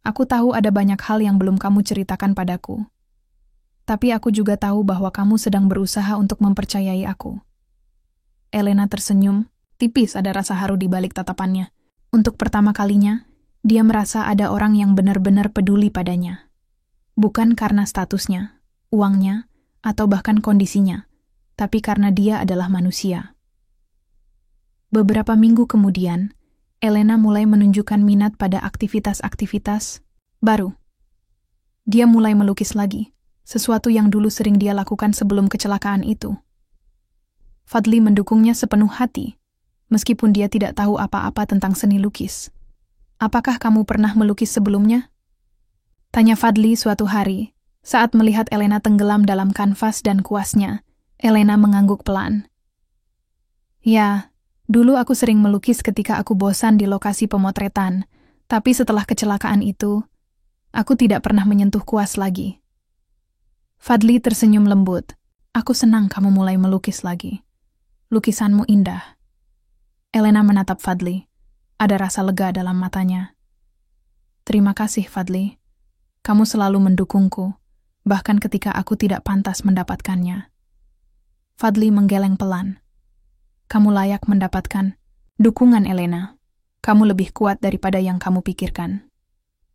"Aku tahu ada banyak hal yang belum kamu ceritakan padaku. Tapi aku juga tahu bahwa kamu sedang berusaha untuk mempercayai aku." Elena tersenyum, tipis ada rasa haru di balik tatapannya. Untuk pertama kalinya, dia merasa ada orang yang benar-benar peduli padanya. Bukan karena statusnya, uangnya, atau bahkan kondisinya, tapi karena dia adalah manusia. Beberapa minggu kemudian, Elena mulai menunjukkan minat pada aktivitas-aktivitas baru. Dia mulai melukis lagi, sesuatu yang dulu sering dia lakukan sebelum kecelakaan itu. Fadli mendukungnya sepenuh hati, meskipun dia tidak tahu apa-apa tentang seni lukis. "Apakah kamu pernah melukis sebelumnya?" tanya Fadli suatu hari, saat melihat Elena tenggelam dalam kanvas dan kuasnya. Elena mengangguk pelan. "Ya, dulu aku sering melukis ketika aku bosan di lokasi pemotretan, tapi setelah kecelakaan itu, aku tidak pernah menyentuh kuas lagi." Fadli tersenyum lembut. "Aku senang kamu mulai melukis lagi. Lukisanmu indah." Elena menatap Fadli. Ada rasa lega dalam matanya. "Terima kasih, Fadli. Kamu selalu mendukungku, bahkan ketika aku tidak pantas mendapatkannya." Fadli menggeleng pelan. "Kamu layak mendapatkan dukungan Elena. Kamu lebih kuat daripada yang kamu pikirkan."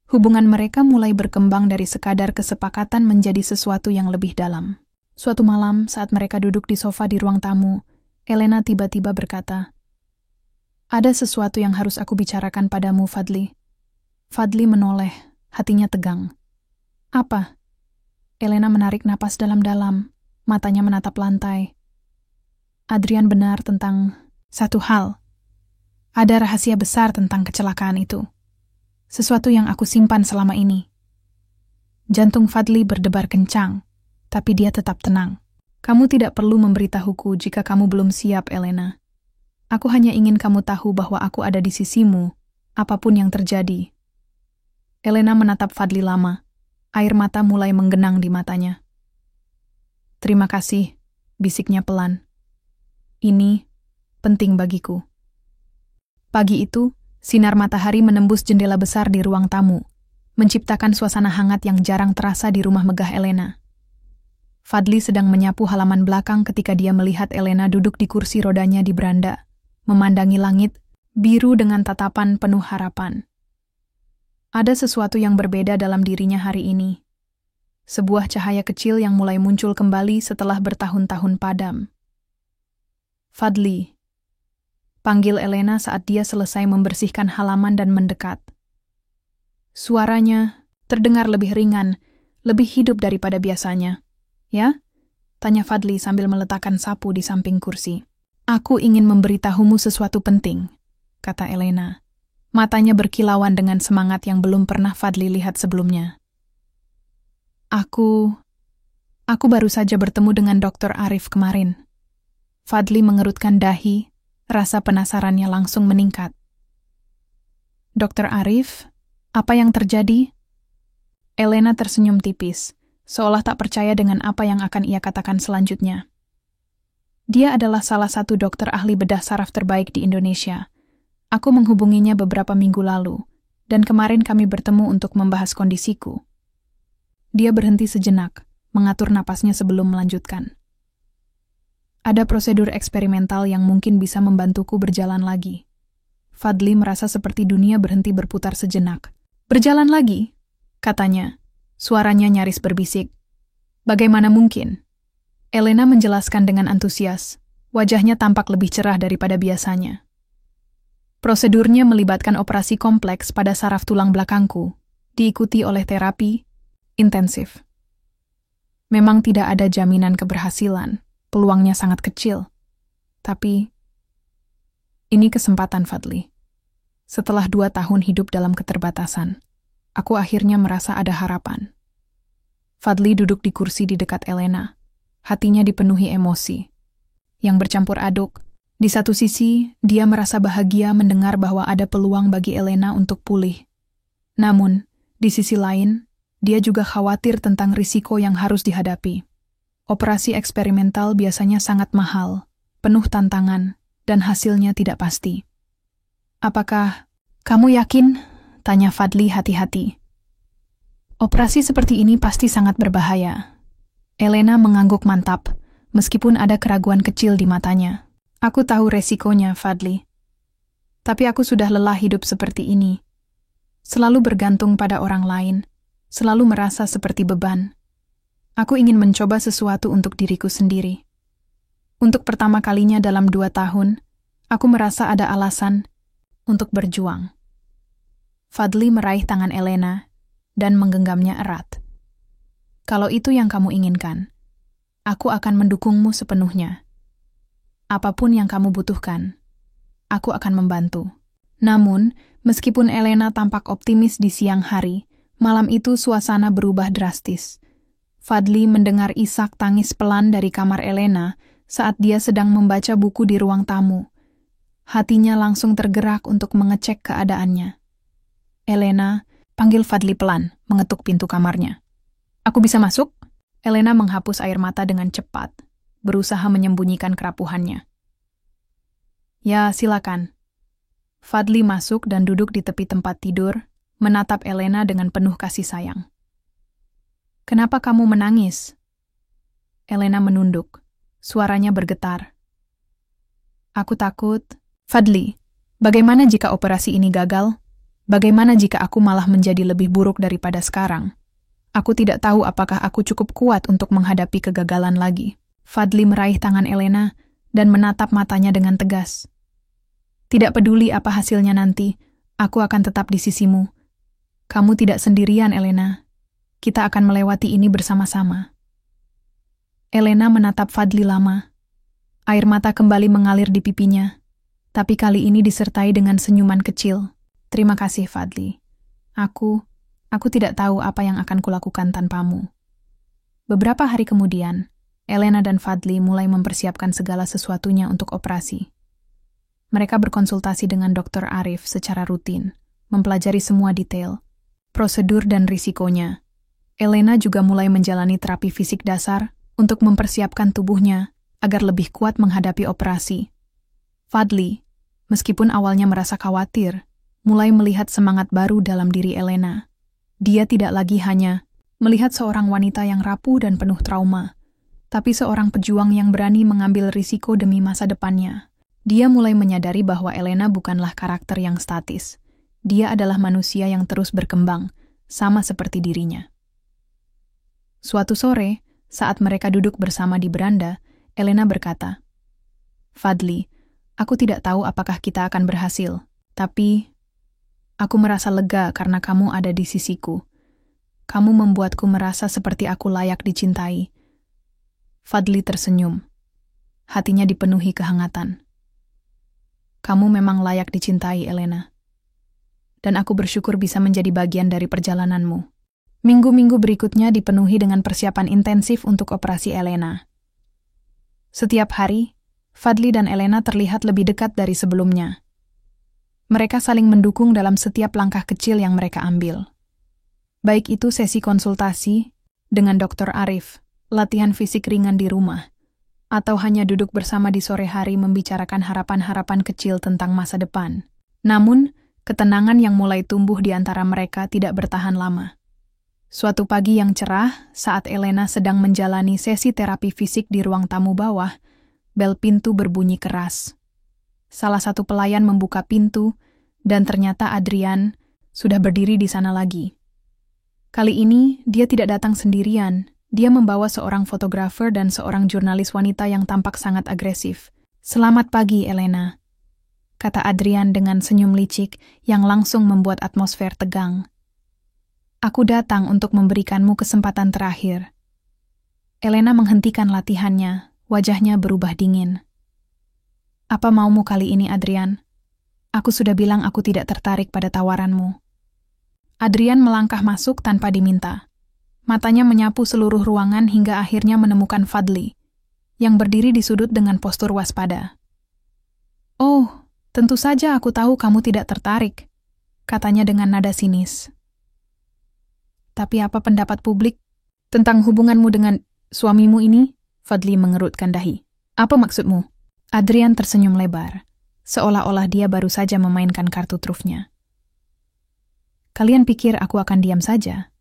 Hubungan mereka mulai berkembang dari sekadar kesepakatan menjadi sesuatu yang lebih dalam. Suatu malam, saat mereka duduk di sofa di ruang tamu, Elena tiba-tiba berkata, "Ada sesuatu yang harus aku bicarakan padamu, Fadli." Fadli menoleh, hatinya tegang. "Apa?" Elena menarik napas dalam-dalam, matanya menatap lantai. "Adrian benar tentang satu hal. Ada rahasia besar tentang kecelakaan itu. Sesuatu yang aku simpan selama ini." Jantung Fadli berdebar kencang, tapi dia tetap tenang. "Kamu tidak perlu memberitahuku jika kamu belum siap, Elena. Aku hanya ingin kamu tahu bahwa aku ada di sisimu, apapun yang terjadi." Elena menatap Fadli lama. Air mata mulai menggenang di matanya. "Terima kasih," bisiknya pelan. "Ini penting bagiku." Pagi itu, sinar matahari menembus jendela besar di ruang tamu, menciptakan suasana hangat yang jarang terasa di rumah megah Elena. Fadli sedang menyapu halaman belakang ketika dia melihat Elena duduk di kursi rodanya di beranda, memandangi langit biru dengan tatapan penuh harapan. Ada sesuatu yang berbeda dalam dirinya hari ini. Sebuah cahaya kecil yang mulai muncul kembali setelah bertahun-tahun padam. "Fadli," panggil Elena saat dia selesai membersihkan halaman dan mendekat. Suaranya terdengar lebih ringan, lebih hidup daripada biasanya. "Ya?" tanya Fadli sambil meletakkan sapu di samping kursi. "Aku ingin memberitahumu sesuatu penting," kata Elena. Matanya berkilauan dengan semangat yang belum pernah Fadli lihat sebelumnya. Aku baru saja bertemu dengan Dr. Arif kemarin." Fadli mengerutkan dahi, rasa penasarannya langsung meningkat. "Dr. Arif, apa yang terjadi?" Elena tersenyum tipis, seolah tak percaya dengan apa yang akan ia katakan selanjutnya. "Dia adalah salah satu dokter ahli bedah saraf terbaik di Indonesia. Aku menghubunginya beberapa minggu lalu, dan kemarin kami bertemu untuk membahas kondisiku." Dia berhenti sejenak, mengatur napasnya sebelum melanjutkan. "Ada prosedur eksperimental yang mungkin bisa membantuku berjalan lagi." Fadli merasa seperti dunia berhenti berputar sejenak. "Berjalan lagi?" katanya. Suaranya nyaris berbisik. "Bagaimana mungkin?" Elena menjelaskan dengan antusias. Wajahnya tampak lebih cerah daripada biasanya. "Prosedurnya melibatkan operasi kompleks pada saraf tulang belakangku, diikuti oleh terapi intensif. Memang tidak ada jaminan keberhasilan, peluangnya sangat kecil. Tapi, ini kesempatan, Fadli. Setelah 2 tahun hidup dalam keterbatasan, aku akhirnya merasa ada harapan." Fadli duduk di kursi di dekat Elena. Hatinya dipenuhi emosi yang bercampur aduk. Di satu sisi, dia merasa bahagia mendengar bahwa ada peluang bagi Elena untuk pulih. Namun, di sisi lain, dia juga khawatir tentang risiko yang harus dihadapi. Operasi eksperimental biasanya sangat mahal, penuh tantangan, dan hasilnya tidak pasti. "Apakah kamu yakin?" tanya Fadli hati-hati. "Operasi seperti ini pasti sangat berbahaya." Elena mengangguk mantap, meskipun ada keraguan kecil di matanya. "Aku tahu resikonya, Fadli. Tapi aku sudah lelah hidup seperti ini. Selalu bergantung pada orang lain, selalu merasa seperti beban. Aku ingin mencoba sesuatu untuk diriku sendiri. Untuk pertama kalinya dalam 2 tahun, Aku merasa ada alasan untuk berjuang. Fadli meraih tangan Elena dan menggenggamnya erat. Kalau itu yang kamu inginkan, aku akan mendukungmu sepenuhnya. Apapun yang kamu butuhkan, aku akan membantu. Namun, meskipun Elena tampak optimis di siang hari, malam itu suasana berubah drastis. Fadli mendengar isak tangis pelan dari kamar Elena saat dia sedang membaca buku di ruang tamu. Hatinya langsung tergerak untuk mengecek keadaannya. Elena, panggil Fadli pelan, mengetuk pintu kamarnya. Aku bisa masuk? Elena menghapus air mata dengan cepat, berusaha menyembunyikan kerapuhannya. Ya, silakan. Fadli masuk dan duduk di tepi tempat tidur, menatap Elena dengan penuh kasih sayang. Kenapa kamu menangis? Elena menunduk, suaranya bergetar. Aku takut. Fadli, bagaimana jika operasi ini gagal? Bagaimana jika aku malah menjadi lebih buruk daripada sekarang? Aku tidak tahu apakah aku cukup kuat untuk menghadapi kegagalan lagi. Fadli meraih tangan Elena dan menatap matanya dengan tegas. Tidak peduli apa hasilnya nanti, aku akan tetap di sisimu. Kamu tidak sendirian, Elena. Kita akan melewati ini bersama-sama. Elena menatap Fadli lama. Air mata kembali mengalir di pipinya, tapi kali ini disertai dengan senyuman kecil. Terima kasih, Fadli. Aku tidak tahu apa yang akan kulakukan tanpamu. Beberapa hari kemudian, Elena dan Fadli mulai mempersiapkan segala sesuatunya untuk operasi. Mereka berkonsultasi dengan Dr. Arif secara rutin, mempelajari semua detail, prosedur dan risikonya. Elena juga mulai menjalani terapi fisik dasar untuk mempersiapkan tubuhnya agar lebih kuat menghadapi operasi. Fadli, meskipun awalnya merasa khawatir, mulai melihat semangat baru dalam diri Elena. Dia tidak lagi hanya melihat seorang wanita yang rapuh dan penuh trauma, tapi seorang pejuang yang berani mengambil risiko demi masa depannya. Dia mulai menyadari bahwa Elena bukanlah karakter yang statis. Dia adalah manusia yang terus berkembang, sama seperti dirinya. Suatu sore, saat mereka duduk bersama di beranda, Elena berkata, Fadli, aku tidak tahu apakah kita akan berhasil, tapi aku merasa lega karena kamu ada di sisiku. Kamu membuatku merasa seperti aku layak dicintai. Fadli tersenyum. Hatinya dipenuhi kehangatan. Kamu memang layak dicintai, Elena. Dan aku bersyukur bisa menjadi bagian dari perjalananmu. Minggu-minggu berikutnya dipenuhi dengan persiapan intensif untuk operasi Elena. Setiap hari, Fadli dan Elena terlihat lebih dekat dari sebelumnya. Mereka saling mendukung dalam setiap langkah kecil yang mereka ambil. Baik itu sesi konsultasi dengan Dr. Arif, latihan fisik ringan di rumah, atau hanya duduk bersama di sore hari membicarakan harapan-harapan kecil tentang masa depan. Namun, ketenangan yang mulai tumbuh di antara mereka tidak bertahan lama. Suatu pagi yang cerah, saat Elena sedang menjalani sesi terapi fisik di ruang tamu bawah, bel pintu berbunyi keras. Salah satu pelayan membuka pintu, dan ternyata Adrian sudah berdiri di sana lagi. Kali ini, dia tidak datang sendirian. Dia membawa seorang fotografer dan seorang jurnalis wanita yang tampak sangat agresif. Selamat pagi, Elena, kata Adrian dengan senyum licik yang langsung membuat atmosfer tegang. Aku datang untuk memberikanmu kesempatan terakhir. Elena menghentikan latihannya, wajahnya berubah dingin. Apa maumu kali ini, Adrian? Aku sudah bilang aku tidak tertarik pada tawaranmu. Adrian melangkah masuk tanpa diminta. Matanya menyapu seluruh ruangan hingga akhirnya menemukan Fadli, yang berdiri di sudut dengan postur waspada. Oh, tentu saja aku tahu kamu tidak tertarik, katanya dengan nada sinis. Tapi apa pendapat publik tentang hubunganmu dengan suamimu ini? Fadli mengerutkan dahi. Apa maksudmu? Adrian tersenyum lebar, seolah-olah dia baru saja memainkan kartu trufnya. Kalian pikir aku akan diam saja?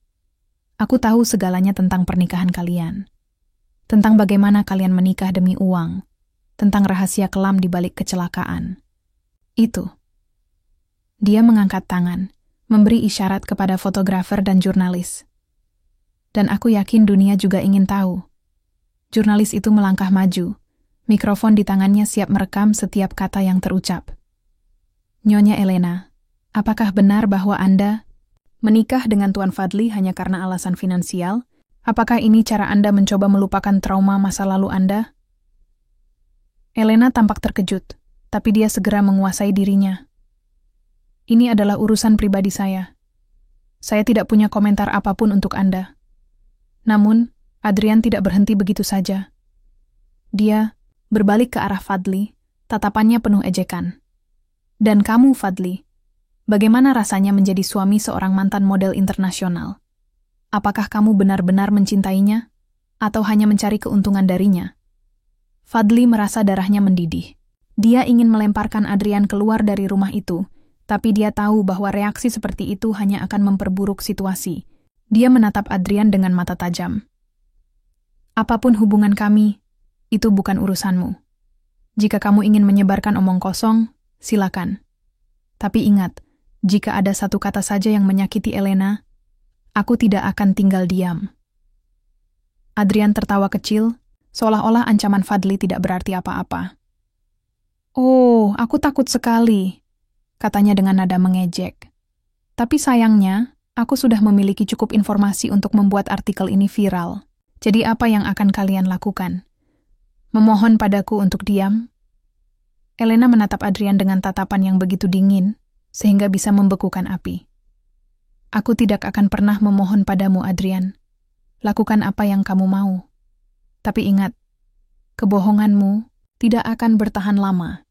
Aku tahu segalanya tentang pernikahan kalian, tentang bagaimana kalian menikah demi uang, tentang rahasia kelam di balik kecelakaan. Itu. Dia mengangkat tangan, memberi isyarat kepada fotografer dan jurnalis. Dan aku yakin dunia juga ingin tahu. Jurnalis itu melangkah maju, Mikrofon di tangannya siap merekam setiap kata yang terucap. Nyonya Elena, apakah benar bahwa Anda menikah dengan Tuan Fadli hanya karena alasan finansial? Apakah ini cara Anda mencoba melupakan trauma masa lalu Anda? Elena tampak terkejut, tapi dia segera menguasai dirinya. Ini adalah urusan pribadi saya. Saya tidak punya komentar apapun untuk Anda. Namun, Adrian tidak berhenti begitu saja. Dia berbalik ke arah Fadli, tatapannya penuh ejekan. Dan kamu, Fadli, bagaimana rasanya menjadi suami seorang mantan model internasional? Apakah kamu benar-benar mencintainya, atau hanya mencari keuntungan darinya? Fadli merasa darahnya mendidih. Dia ingin melemparkan Adrian keluar dari rumah itu, tapi dia tahu bahwa reaksi seperti itu hanya akan memperburuk situasi. Dia menatap Adrian dengan mata tajam. Apapun hubungan kami, itu bukan urusanmu. Jika kamu ingin menyebarkan omong kosong, silakan. Tapi ingat, jika ada satu kata saja yang menyakiti Elena, aku tidak akan tinggal diam. Adrian tertawa kecil, seolah-olah ancaman Fadli tidak berarti apa-apa. Oh, aku takut sekali, katanya dengan nada mengejek. Tapi sayangnya, aku sudah memiliki cukup informasi untuk membuat artikel ini viral. Jadi apa yang akan kalian lakukan? Memohon padaku untuk diam? Elena menatap Adrian dengan tatapan yang begitu dingin, sehingga bisa membekukan api. Aku tidak akan pernah memohon padamu, Adrian. Lakukan apa yang kamu mau. Tapi ingat, kebohonganmu tidak akan bertahan lama.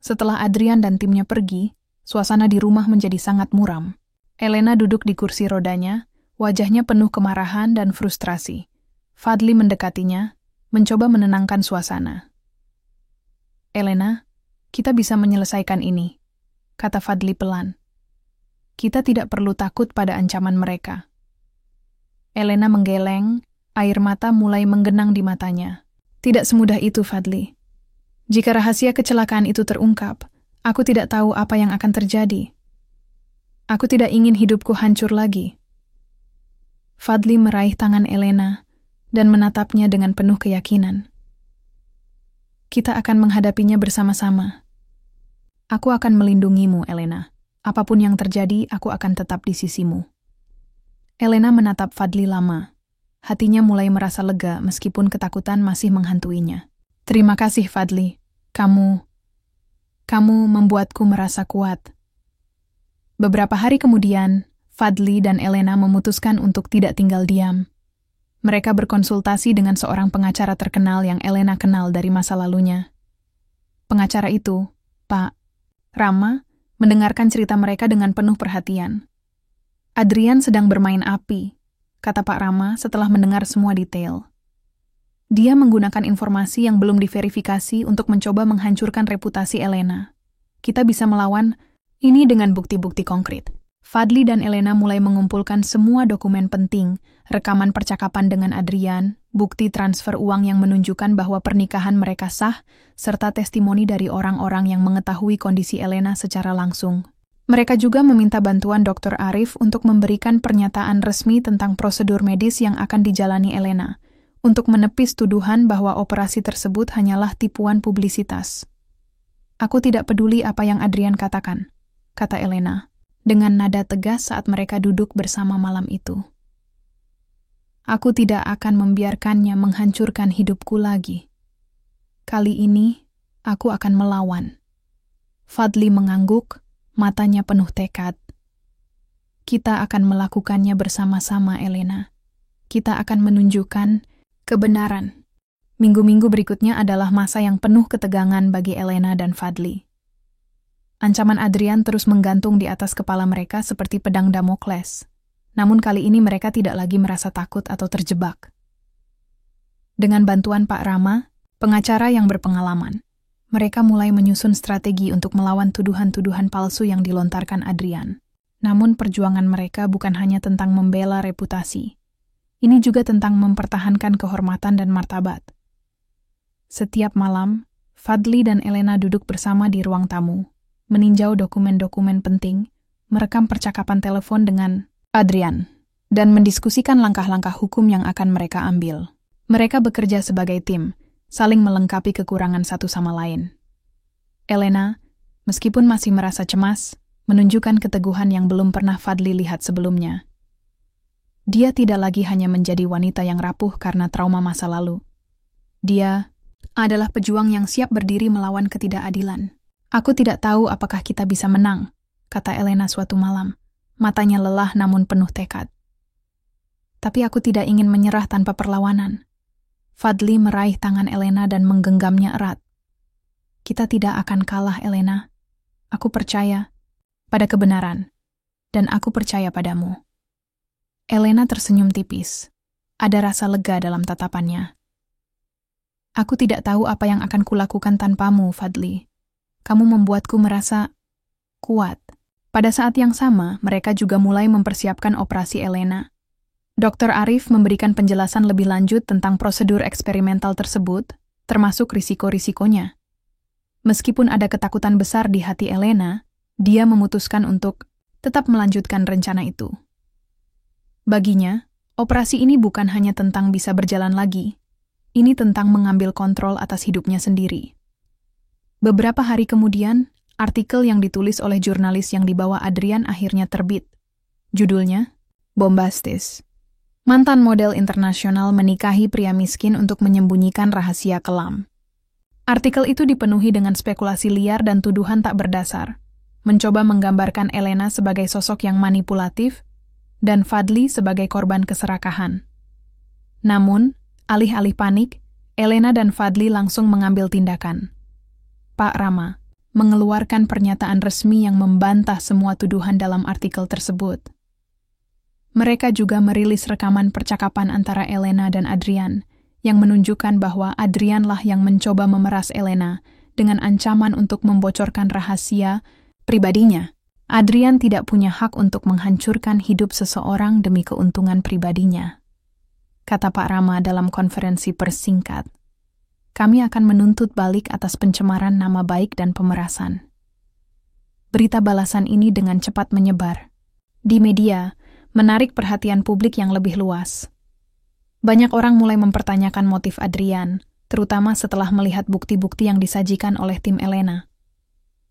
Setelah Adrian dan timnya pergi, suasana di rumah menjadi sangat muram. Elena duduk di kursi rodanya, wajahnya penuh kemarahan dan frustrasi. Fadli mendekatinya, mencoba menenangkan suasana. Elena, kita bisa menyelesaikan ini, kata Fadli pelan. Kita tidak perlu takut pada ancaman mereka. Elena menggeleng, air mata mulai menggenang di matanya. Tidak semudah itu, Fadli. Jika rahasia kecelakaan itu terungkap, aku tidak tahu apa yang akan terjadi. Aku tidak ingin hidupku hancur lagi. Fadli meraih tangan Elena dan menatapnya dengan penuh keyakinan. Kita akan menghadapinya bersama-sama. Aku akan melindungimu, Elena. Apapun yang terjadi, aku akan tetap di sisimu. Elena menatap Fadli lama. Hatinya mulai merasa lega meskipun ketakutan masih menghantuinya. Terima kasih, Fadli. Kamu membuatku merasa kuat. Beberapa hari kemudian, Fadli dan Elena memutuskan untuk tidak tinggal diam. Mereka berkonsultasi dengan seorang pengacara terkenal yang Elena kenal dari masa lalunya. Pengacara itu, Pak Rama, mendengarkan cerita mereka dengan penuh perhatian. Adrian sedang bermain api, kata Pak Rama setelah mendengar semua detail. Dia menggunakan informasi yang belum diverifikasi untuk mencoba menghancurkan reputasi Elena. Kita bisa melawan ini dengan bukti-bukti konkret. Fadli dan Elena mulai mengumpulkan semua dokumen penting, rekaman percakapan dengan Adrian, bukti transfer uang yang menunjukkan bahwa pernikahan mereka sah, serta testimoni dari orang-orang yang mengetahui kondisi Elena secara langsung. Mereka juga meminta bantuan Dr. Arif untuk memberikan pernyataan resmi tentang prosedur medis yang akan dijalani Elena, untuk menepis tuduhan bahwa operasi tersebut hanyalah tipuan publisitas. Aku tidak peduli apa yang Adrian katakan, kata Elena, dengan nada tegas saat mereka duduk bersama malam itu. Aku tidak akan membiarkannya menghancurkan hidupku lagi. Kali ini, aku akan melawan. Fadli mengangguk, matanya penuh tekad. Kita akan melakukannya bersama-sama, Elena. Kita akan menunjukkan kebenaran. Minggu-minggu berikutnya adalah masa yang penuh ketegangan bagi Elena dan Fadli. Ancaman Adrian terus menggantung di atas kepala mereka seperti pedang Damokles. Namun kali ini mereka tidak lagi merasa takut atau terjebak. Dengan bantuan Pak Rama, pengacara yang berpengalaman, mereka mulai menyusun strategi untuk melawan tuduhan-tuduhan palsu yang dilontarkan Adrian. Namun perjuangan mereka bukan hanya tentang membela reputasi. Ini juga tentang mempertahankan kehormatan dan martabat. Setiap malam, Fadli dan Elena duduk bersama di ruang tamu, meninjau dokumen-dokumen penting, merekam percakapan telepon dengan Adrian, dan mendiskusikan langkah-langkah hukum yang akan mereka ambil. Mereka bekerja sebagai tim, saling melengkapi kekurangan satu sama lain. Elena, meskipun masih merasa cemas, menunjukkan keteguhan yang belum pernah Fadli lihat sebelumnya. Dia tidak lagi hanya menjadi wanita yang rapuh karena trauma masa lalu. Dia adalah pejuang yang siap berdiri melawan ketidakadilan. Aku tidak tahu apakah kita bisa menang, kata Elena suatu malam. Matanya lelah namun penuh tekad. Tapi aku tidak ingin menyerah tanpa perlawanan. Fadli meraih tangan Elena dan menggenggamnya erat. Kita tidak akan kalah, Elena. Aku percaya pada kebenaran, dan aku percaya padamu. Elena tersenyum tipis. Ada rasa lega dalam tatapannya. Aku tidak tahu apa yang akan kulakukan tanpamu, Fadli. Kamu membuatku merasa kuat. Pada saat yang sama, mereka juga mulai mempersiapkan operasi Elena. Dr. Arif memberikan penjelasan lebih lanjut tentang prosedur eksperimental tersebut, termasuk risiko-risikonya. Meskipun ada ketakutan besar di hati Elena, dia memutuskan untuk tetap melanjutkan rencana itu. Baginya, operasi ini bukan hanya tentang bisa berjalan lagi, ini tentang mengambil kontrol atas hidupnya sendiri. Beberapa hari kemudian, artikel yang ditulis oleh jurnalis yang dibawa Adrian akhirnya terbit. Judulnya, bombastis. Mantan model internasional menikahi pria miskin untuk menyembunyikan rahasia kelam. Artikel itu dipenuhi dengan spekulasi liar dan tuduhan tak berdasar, mencoba menggambarkan Elena sebagai sosok yang manipulatif dan Fadli sebagai korban keserakahan. Namun, alih-alih panik, Elena dan Fadli langsung mengambil tindakan. Pak Rama mengeluarkan pernyataan resmi yang membantah semua tuduhan dalam artikel tersebut. Mereka juga merilis rekaman percakapan antara Elena dan Adrian, yang menunjukkan bahwa Adrianlah yang mencoba memeras Elena dengan ancaman untuk membocorkan rahasia pribadinya. Adrian tidak punya hak untuk menghancurkan hidup seseorang demi keuntungan pribadinya, kata Pak Rama dalam konferensi persingkat. Kami akan menuntut balik atas pencemaran nama baik dan pemerasan. Berita balasan ini dengan cepat menyebar di media, menarik perhatian publik yang lebih luas. Banyak orang mulai mempertanyakan motif Adrian, terutama setelah melihat bukti-bukti yang disajikan oleh tim Elena.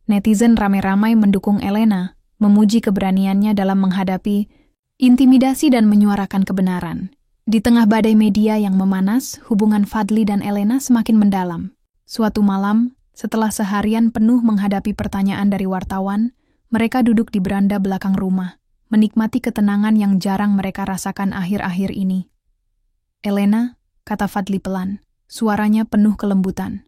Netizen ramai-ramai mendukung Elena, memuji keberaniannya dalam menghadapi intimidasi dan menyuarakan kebenaran. Di tengah badai media yang memanas, hubungan Fadli dan Elena semakin mendalam. Suatu malam, setelah seharian penuh menghadapi pertanyaan dari wartawan, mereka duduk di beranda belakang rumah, menikmati ketenangan yang jarang mereka rasakan akhir-akhir ini. Elena, kata Fadli pelan, suaranya penuh kelembutan.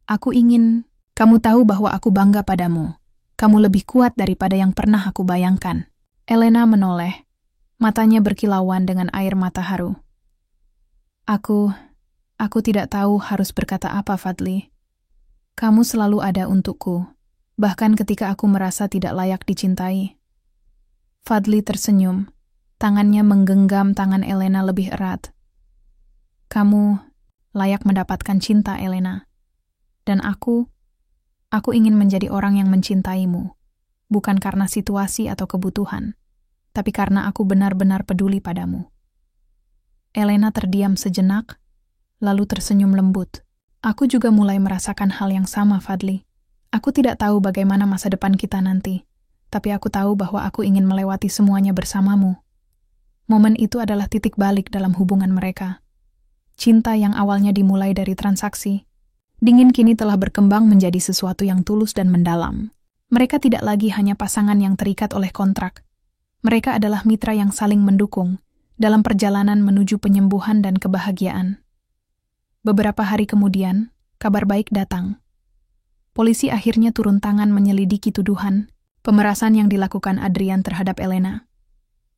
Aku ingin kamu tahu bahwa aku bangga padamu. Kamu lebih kuat daripada yang pernah aku bayangkan. Elena menoleh. Matanya berkilauan dengan air mata haru. Aku tidak tahu harus berkata apa, Fadli. Kamu selalu ada untukku, bahkan ketika aku merasa tidak layak dicintai. Fadli tersenyum, tangannya menggenggam tangan Elena lebih erat. Kamu layak mendapatkan cinta, Elena. Dan aku ingin menjadi orang yang mencintaimu, bukan karena situasi atau kebutuhan, tapi karena aku benar-benar peduli padamu. Elena terdiam sejenak, lalu tersenyum lembut. Aku juga mulai merasakan hal yang sama, Fadli. Aku tidak tahu bagaimana masa depan kita nanti, tapi aku tahu bahwa aku ingin melewati semuanya bersamamu. Momen itu adalah titik balik dalam hubungan mereka. Cinta yang awalnya dimulai dari transaksi, dingin kini telah berkembang menjadi sesuatu yang tulus dan mendalam. Mereka tidak lagi hanya pasangan yang terikat oleh kontrak. Mereka adalah mitra yang saling mendukung dalam perjalanan menuju penyembuhan dan kebahagiaan. Beberapa hari kemudian, kabar baik datang. Polisi akhirnya turun tangan menyelidiki tuduhan pemerasan yang dilakukan Adrian terhadap Elena.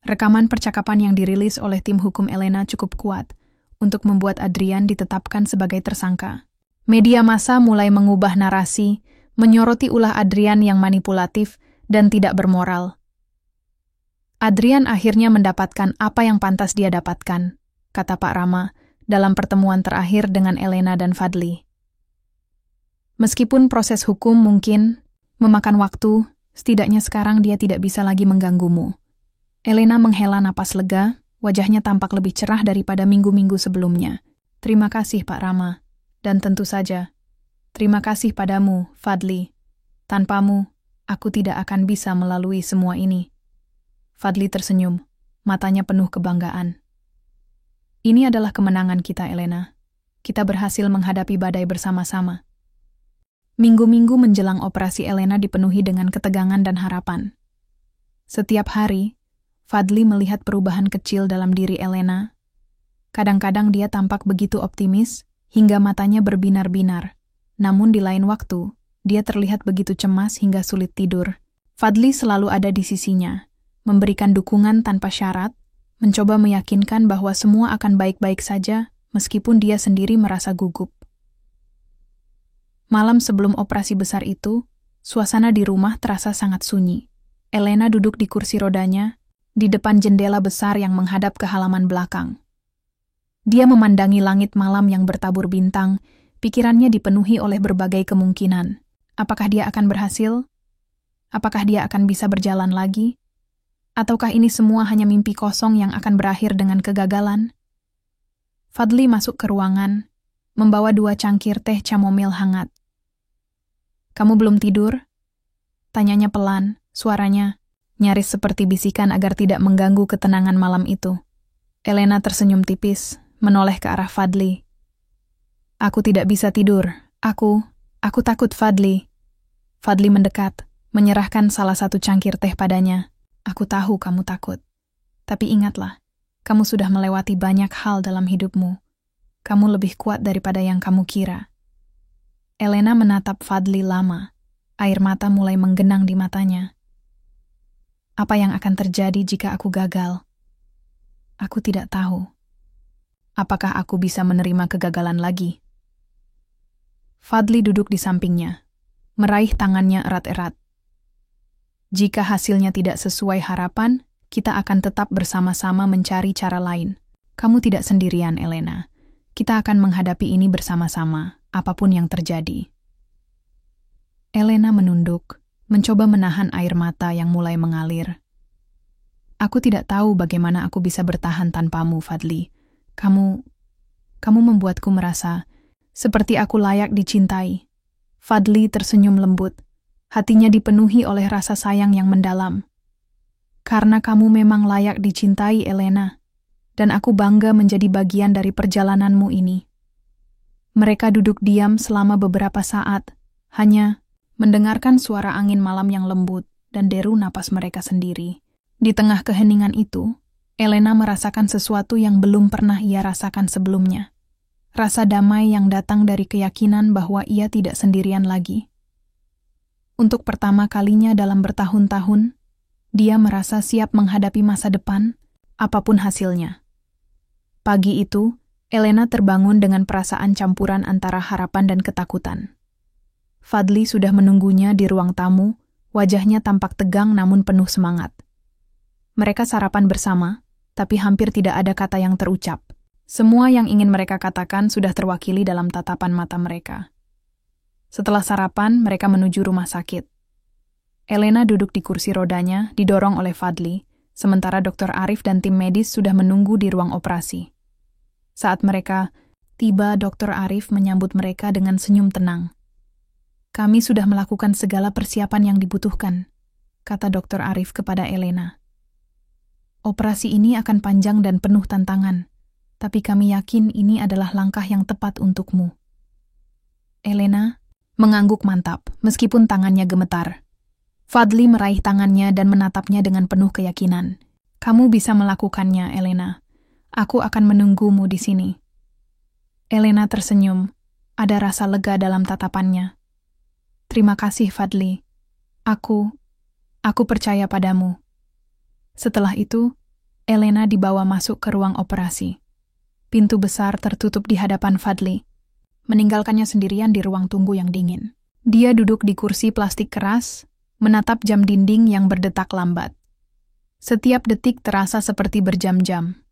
Rekaman percakapan yang dirilis oleh tim hukum Elena cukup kuat untuk membuat Adrian ditetapkan sebagai tersangka. Media massa mulai mengubah narasi, menyoroti ulah Adrian yang manipulatif dan tidak bermoral. Adrian akhirnya mendapatkan apa yang pantas dia dapatkan, kata Pak Rama dalam pertemuan terakhir dengan Elena dan Fadli. Meskipun proses hukum mungkin memakan waktu, setidaknya sekarang dia tidak bisa lagi mengganggumu. Elena menghela napas lega, wajahnya tampak lebih cerah daripada minggu-minggu sebelumnya. Terima kasih, Pak Rama. Dan tentu saja, terima kasih padamu, Fadli. Tanpamu, aku tidak akan bisa melalui semua ini. Fadli tersenyum, matanya penuh kebanggaan. Ini adalah kemenangan kita, Elena. Kita berhasil menghadapi badai bersama-sama. Minggu-minggu menjelang operasi Elena dipenuhi dengan ketegangan dan harapan. Setiap hari, Fadli melihat perubahan kecil dalam diri Elena. Kadang-kadang dia tampak begitu optimis, hingga matanya berbinar-binar. Namun di lain waktu, dia terlihat begitu cemas hingga sulit tidur. Fadli selalu ada di sisinya, memberikan dukungan tanpa syarat, mencoba meyakinkan bahwa semua akan baik-baik saja, meskipun dia sendiri merasa gugup. Malam sebelum operasi besar itu, suasana di rumah terasa sangat sunyi. Elena duduk di kursi rodanya, di depan jendela besar yang menghadap ke halaman belakang. Dia memandangi langit malam yang bertabur bintang, pikirannya dipenuhi oleh berbagai kemungkinan. Apakah dia akan berhasil? Apakah dia akan bisa berjalan lagi? Ataukah ini semua hanya mimpi kosong yang akan berakhir dengan kegagalan? Fadli masuk ke ruangan, membawa 2 cangkir teh chamomile hangat. "Kamu belum tidur?" Tanyanya pelan, suaranya nyaris seperti bisikan agar tidak mengganggu ketenangan malam itu. Elena tersenyum tipis, menoleh ke arah Fadli. "Aku tidak bisa tidur. Aku takut, Fadli." Fadli mendekat, menyerahkan salah satu cangkir teh padanya. "Aku tahu kamu takut. Tapi ingatlah, kamu sudah melewati banyak hal dalam hidupmu. Kamu lebih kuat daripada yang kamu kira." Elena menatap Fadli lama. Air mata mulai menggenang di matanya. Apa yang akan terjadi jika aku gagal? Aku tidak tahu. Apakah aku bisa menerima kegagalan lagi? Fadli duduk di sampingnya, meraih tangannya erat-erat. "Jika hasilnya tidak sesuai harapan, kita akan tetap bersama-sama mencari cara lain. Kamu tidak sendirian, Elena. Kita akan menghadapi ini bersama-sama, apapun yang terjadi." Elena menunduk, mencoba menahan air mata yang mulai mengalir. "Aku tidak tahu bagaimana aku bisa bertahan tanpamu, Fadli. Kamu membuatku merasa seperti aku layak dicintai." Fadli tersenyum lembut, hatinya dipenuhi oleh rasa sayang yang mendalam. "Karena kamu memang layak dicintai, Elena, dan aku bangga menjadi bagian dari perjalananmu ini." Mereka duduk diam selama beberapa saat, hanya mendengarkan suara angin malam yang lembut dan deru napas mereka sendiri. Di tengah keheningan itu, Elena merasakan sesuatu yang belum pernah ia rasakan sebelumnya. Rasa damai yang datang dari keyakinan bahwa ia tidak sendirian lagi. Untuk pertama kalinya dalam bertahun-tahun, dia merasa siap menghadapi masa depan, apapun hasilnya. Pagi itu, Elena terbangun dengan perasaan campuran antara harapan dan ketakutan. Fadli sudah menunggunya di ruang tamu, wajahnya tampak tegang namun penuh semangat. Mereka sarapan bersama, tapi hampir tidak ada kata yang terucap. Semua yang ingin mereka katakan sudah terwakili dalam tatapan mata mereka. Setelah sarapan, mereka menuju rumah sakit. Elena duduk di kursi rodanya, didorong oleh Fadli, sementara Dr. Arif dan tim medis sudah menunggu di ruang operasi. Saat mereka tiba, Dr. Arif menyambut mereka dengan senyum tenang. "Kami sudah melakukan segala persiapan yang dibutuhkan," kata Dr. Arif kepada Elena. "Operasi ini akan panjang dan penuh tantangan, tapi kami yakin ini adalah langkah yang tepat untukmu." Elena mengangguk mantap, meskipun tangannya gemetar. Fadli meraih tangannya dan menatapnya dengan penuh keyakinan. "Kamu bisa melakukannya, Elena. Aku akan menunggumu di sini." Elena tersenyum, ada rasa lega dalam tatapannya. "Terima kasih, Fadli. Aku percaya padamu." Setelah itu, Elena dibawa masuk ke ruang operasi. Pintu besar tertutup di hadapan Fadli, meninggalkannya sendirian di ruang tunggu yang dingin. Dia duduk di kursi plastik keras, menatap jam dinding yang berdetak lambat. Setiap detik terasa seperti berjam-jam.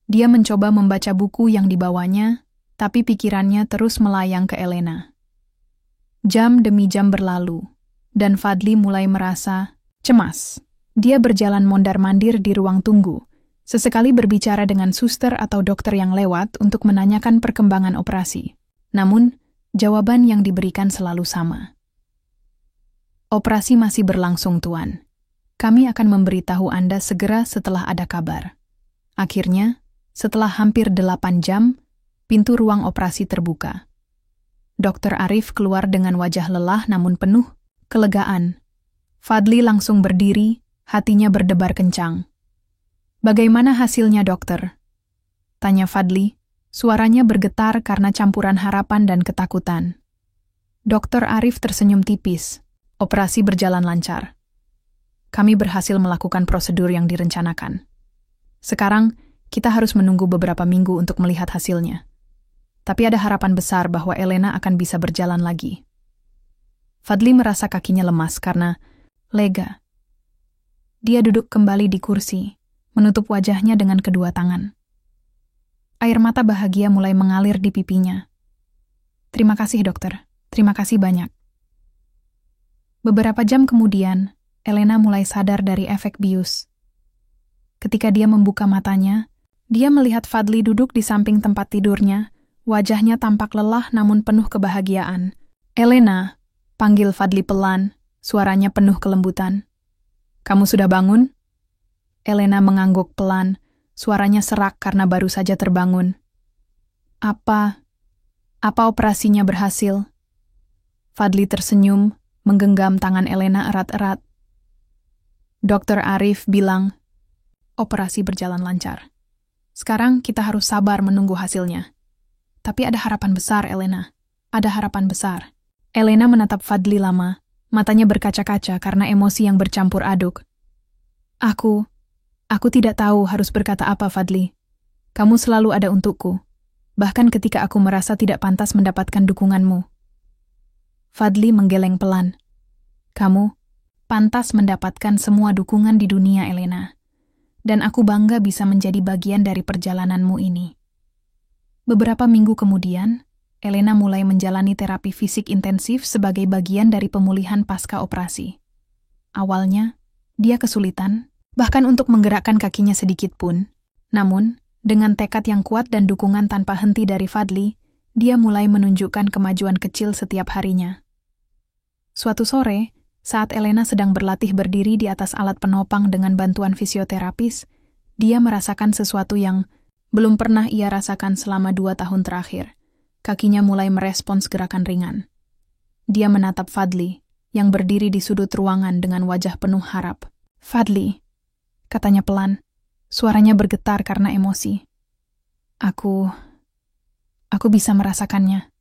Dia mencoba membaca buku yang dibawanya, tapi pikirannya terus melayang ke Elena. Jam demi jam berlalu, dan Fadli mulai merasa cemas. Dia berjalan mondar-mandir di ruang tunggu, sesekali berbicara dengan suster atau dokter yang lewat untuk menanyakan perkembangan operasi. Namun, jawaban yang diberikan selalu sama. Operasi masih berlangsung, Tuan. Kami akan memberitahu Anda segera setelah ada kabar. Akhirnya, setelah hampir 8 jam, pintu ruang operasi terbuka. Dr. Arif keluar dengan wajah lelah namun penuh kelegaan. Fadli langsung berdiri, hatinya berdebar kencang. "Bagaimana hasilnya, dokter?" tanya Fadli. Suaranya bergetar karena campuran harapan dan ketakutan. Dr. Arif tersenyum tipis. "Operasi berjalan lancar. Kami berhasil melakukan prosedur yang direncanakan. Sekarang, kita harus menunggu beberapa minggu untuk melihat hasilnya. Tapi ada harapan besar bahwa Elena akan bisa berjalan lagi." Fadli merasa kakinya lemas karena lega. Dia duduk kembali di kursi, menutup wajahnya dengan kedua tangan. Air mata bahagia mulai mengalir di pipinya. "Terima kasih, dokter. Terima kasih banyak." Beberapa jam kemudian, Elena mulai sadar dari efek bius. Ketika dia membuka matanya, dia melihat Fadli duduk di samping tempat tidurnya, wajahnya tampak lelah namun penuh kebahagiaan. "Elena," panggil Fadli pelan, suaranya penuh kelembutan. "Kamu sudah bangun?" Elena mengangguk pelan, suaranya serak karena baru saja terbangun. Apa operasinya berhasil?" Fadli tersenyum, menggenggam tangan Elena erat-erat. Dr. Arif bilang, "Operasi berjalan lancar. Sekarang kita harus sabar menunggu hasilnya. Tapi ada harapan besar, Elena. Ada harapan besar." Elena menatap Fadli lama, matanya berkaca-kaca karena emosi yang bercampur aduk. Aku tidak tahu harus berkata apa, Fadli. Kamu selalu ada untukku, bahkan ketika aku merasa tidak pantas mendapatkan dukunganmu." Fadli menggeleng pelan. "Kamu pantas mendapatkan semua dukungan di dunia, Elena. Dan aku bangga bisa menjadi bagian dari perjalananmu ini." Beberapa minggu kemudian, Elena mulai menjalani terapi fisik intensif sebagai bagian dari pemulihan pasca operasi. Awalnya, dia kesulitan, bahkan untuk menggerakkan kakinya sedikit pun. Namun, dengan tekad yang kuat dan dukungan tanpa henti dari Fadli, dia mulai menunjukkan kemajuan kecil setiap harinya. Suatu sore, saat Elena sedang berlatih berdiri di atas alat penopang dengan bantuan fisioterapis, dia merasakan sesuatu yang belum pernah ia rasakan selama 2 tahun terakhir. Kakinya mulai merespons gerakan ringan. Dia menatap Fadli, yang berdiri di sudut ruangan dengan wajah penuh harap. "Fadli," katanya pelan, suaranya bergetar karena emosi. Aku bisa merasakannya.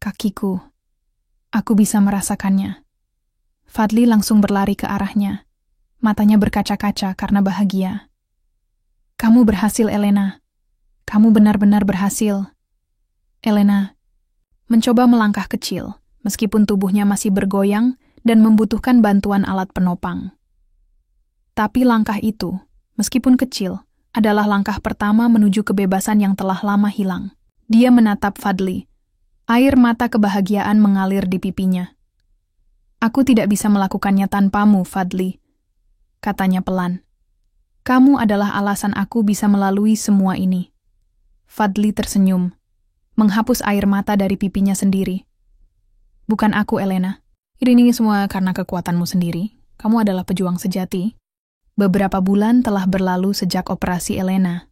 Kakiku, aku bisa merasakannya." Fadli langsung berlari ke arahnya, matanya berkaca-kaca karena bahagia. "Kamu berhasil, Elena. Kamu benar-benar berhasil." Elena mencoba melangkah kecil, meskipun tubuhnya masih bergoyang dan membutuhkan bantuan alat penopang. Tapi langkah itu, meskipun kecil, adalah langkah pertama menuju kebebasan yang telah lama hilang. Dia menatap Fadli. Air mata kebahagiaan mengalir di pipinya. "Aku tidak bisa melakukannya tanpamu, Fadli," katanya pelan. "Kamu adalah alasan aku bisa melalui semua ini." Fadli tersenyum, menghapus air mata dari pipinya sendiri. "Bukan aku, Elena. Ini semua karena kekuatanmu sendiri. Kamu adalah pejuang sejati." Beberapa bulan telah berlalu sejak operasi Elena.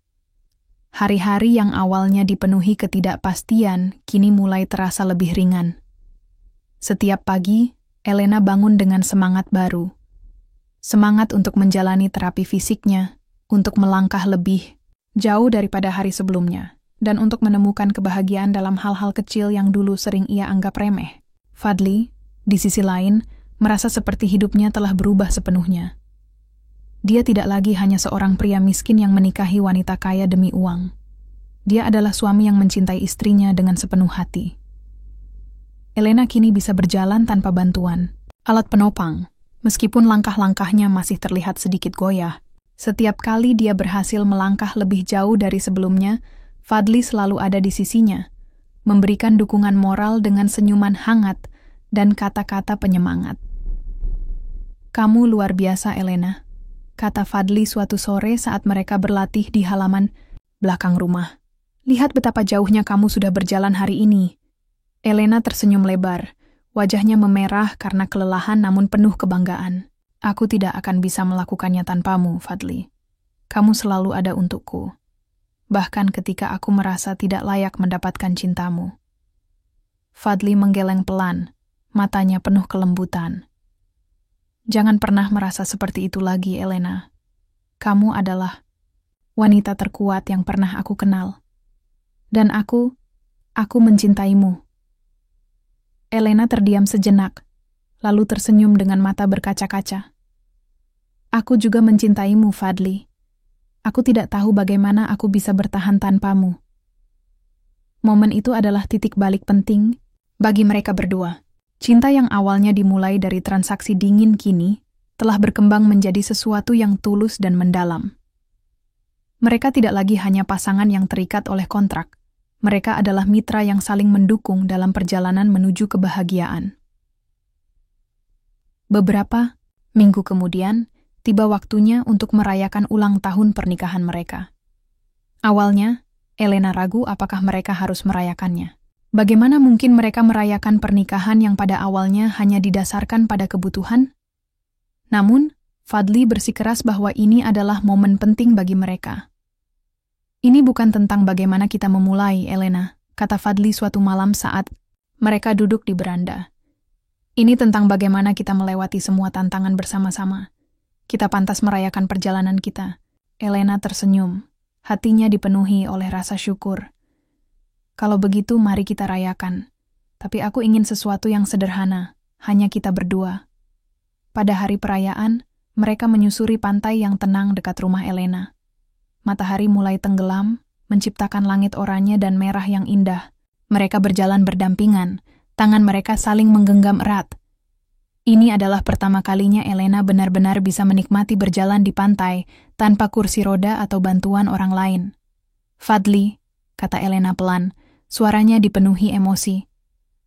Hari-hari yang awalnya dipenuhi ketidakpastian, kini mulai terasa lebih ringan. Setiap pagi, Elena bangun dengan semangat baru. Semangat untuk menjalani terapi fisiknya, untuk melangkah lebih jauh daripada hari sebelumnya, dan untuk menemukan kebahagiaan dalam hal-hal kecil yang dulu sering ia anggap remeh. Fadli, di sisi lain, merasa seperti hidupnya telah berubah sepenuhnya. Dia tidak lagi hanya seorang pria miskin yang menikahi wanita kaya demi uang. Dia adalah suami yang mencintai istrinya dengan sepenuh hati. Elena kini bisa berjalan tanpa bantuan alat penopang, meskipun langkah-langkahnya masih terlihat sedikit goyah. Setiap kali dia berhasil melangkah lebih jauh dari sebelumnya, Fadli selalu ada di sisinya, memberikan dukungan moral dengan senyuman hangat dan kata-kata penyemangat. "Kamu luar biasa, Elena," kata Fadli suatu sore saat mereka berlatih di halaman belakang rumah. Lihat betapa jauhnya kamu sudah berjalan hari ini. Elena tersenyum lebar. Wajahnya memerah karena kelelahan namun penuh kebanggaan. Aku tidak akan bisa melakukannya tanpamu, Fadli. Kamu selalu ada untukku. Bahkan ketika aku merasa tidak layak mendapatkan cintamu. Fadli menggeleng pelan, matanya penuh kelembutan. Jangan pernah merasa seperti itu lagi, Elena. Kamu adalah wanita terkuat yang pernah aku kenal. Dan aku mencintaimu. Elena terdiam sejenak, lalu tersenyum dengan mata berkaca-kaca. Aku juga mencintaimu, Fadli. Aku tidak tahu bagaimana aku bisa bertahan tanpamu. Momen itu adalah titik balik penting bagi mereka berdua. Cinta yang awalnya dimulai dari transaksi dingin kini telah berkembang menjadi sesuatu yang tulus dan mendalam. Mereka tidak lagi hanya pasangan yang terikat oleh kontrak. Mereka adalah mitra yang saling mendukung dalam perjalanan menuju kebahagiaan. Beberapa minggu kemudian, tiba waktunya untuk merayakan ulang tahun pernikahan mereka. Awalnya, Elena ragu apakah mereka harus merayakannya. Bagaimana mungkin mereka merayakan pernikahan yang pada awalnya hanya didasarkan pada kebutuhan? Namun, Fadli bersikeras bahwa ini adalah momen penting bagi mereka. Ini bukan tentang bagaimana kita memulai, Elena, kata Fadli suatu malam saat mereka duduk di beranda. Ini tentang bagaimana kita melewati semua tantangan bersama-sama. Kita pantas merayakan perjalanan kita. Elena tersenyum, hatinya dipenuhi oleh rasa syukur. Kalau begitu, mari kita rayakan. Tapi aku ingin sesuatu yang sederhana, hanya kita berdua. Pada hari perayaan, mereka menyusuri pantai yang tenang dekat rumah Elena. Matahari mulai tenggelam, menciptakan langit oranye dan merah yang indah. Mereka berjalan berdampingan, tangan mereka saling menggenggam erat. Ini adalah pertama kalinya Elena benar-benar bisa menikmati berjalan di pantai tanpa kursi roda atau bantuan orang lain. Fadli, kata Elena pelan, suaranya dipenuhi emosi.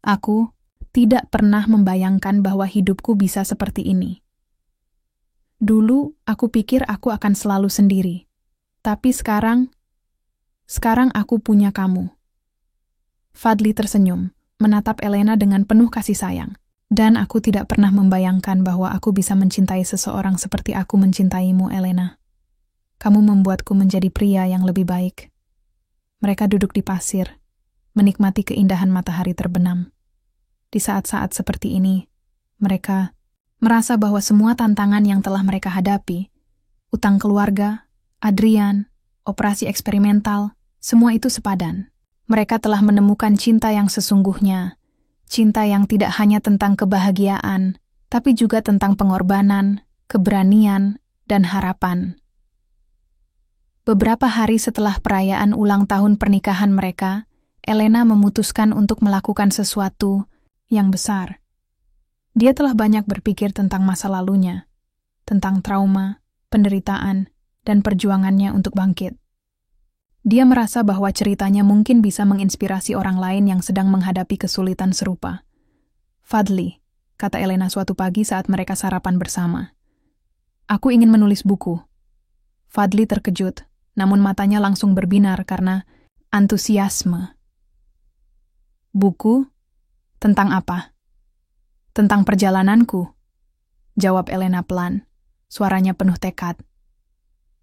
Aku tidak pernah membayangkan bahwa hidupku bisa seperti ini. Dulu, aku pikir aku akan selalu sendiri. Tapi sekarang aku punya kamu. Fadli tersenyum, menatap Elena dengan penuh kasih sayang. Dan aku tidak pernah membayangkan bahwa aku bisa mencintai seseorang seperti aku mencintaimu, Elena. Kamu membuatku menjadi pria yang lebih baik. Mereka duduk di pasir, menikmati keindahan matahari terbenam. Di saat-saat seperti ini, mereka merasa bahwa semua tantangan yang telah mereka hadapi, utang keluarga, Adrian, operasi eksperimental, semua itu sepadan. Mereka telah menemukan cinta yang sesungguhnya, cinta yang tidak hanya tentang kebahagiaan, tapi juga tentang pengorbanan, keberanian, dan harapan. Beberapa hari setelah perayaan ulang tahun pernikahan mereka, Elena memutuskan untuk melakukan sesuatu yang besar. Dia telah banyak berpikir tentang masa lalunya, tentang trauma, penderitaan, dan perjuangannya untuk bangkit. Dia merasa bahwa ceritanya mungkin bisa menginspirasi orang lain yang sedang menghadapi kesulitan serupa. Fadli, kata Elena suatu pagi saat mereka sarapan bersama. Aku ingin menulis buku. Fadli terkejut, namun matanya langsung berbinar karena antusiasme. Buku? Tentang apa? Tentang perjalananku, jawab Elena pelan, suaranya penuh tekad.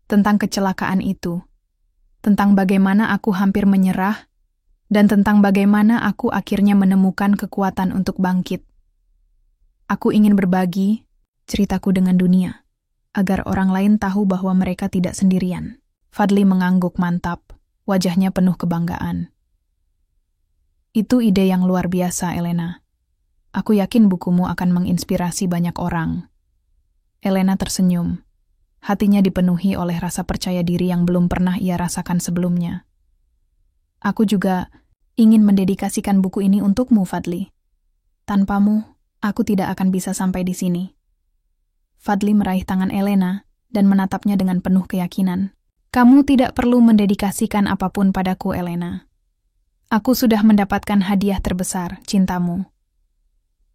Tentang kecelakaan itu, tentang bagaimana aku hampir menyerah, dan tentang bagaimana aku akhirnya menemukan kekuatan untuk bangkit. Aku ingin berbagi ceritaku dengan dunia, agar orang lain tahu bahwa mereka tidak sendirian. Fadli mengangguk mantap, wajahnya penuh kebanggaan. Itu ide yang luar biasa, Elena. Aku yakin bukumu akan menginspirasi banyak orang. Elena tersenyum. Hatinya dipenuhi oleh rasa percaya diri yang belum pernah ia rasakan sebelumnya. Aku juga ingin mendedikasikan buku ini untukmu, Fadli. Tanpamu, aku tidak akan bisa sampai di sini. Fadli meraih tangan Elena dan menatapnya dengan penuh keyakinan. Kamu tidak perlu mendedikasikan apapun padaku, Elena. Aku sudah mendapatkan hadiah terbesar, cintamu.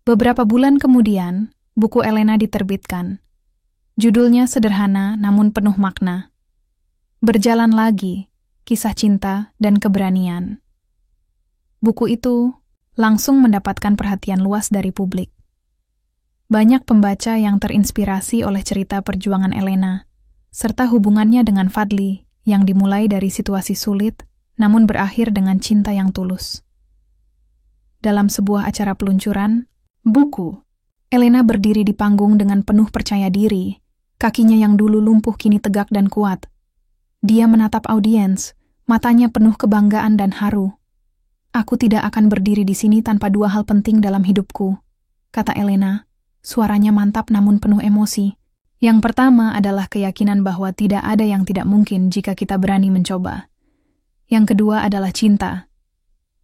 Beberapa bulan kemudian, buku Elena diterbitkan. Judulnya sederhana namun penuh makna. Berjalan lagi, kisah cinta, dan keberanian. Buku itu langsung mendapatkan perhatian luas dari publik. Banyak pembaca yang terinspirasi oleh cerita perjuangan Elena, serta hubungannya dengan Fadli yang dimulai dari situasi sulit, namun berakhir dengan cinta yang tulus. Dalam sebuah acara peluncuran buku, Elena berdiri di panggung dengan penuh percaya diri, kakinya yang dulu lumpuh kini tegak dan kuat. Dia menatap audiens, matanya penuh kebanggaan dan haru. "Aku tidak akan berdiri di sini tanpa dua hal penting dalam hidupku," kata Elena. Suaranya mantap namun penuh emosi. Yang pertama adalah keyakinan bahwa tidak ada yang tidak mungkin jika kita berani mencoba. Yang kedua adalah cinta.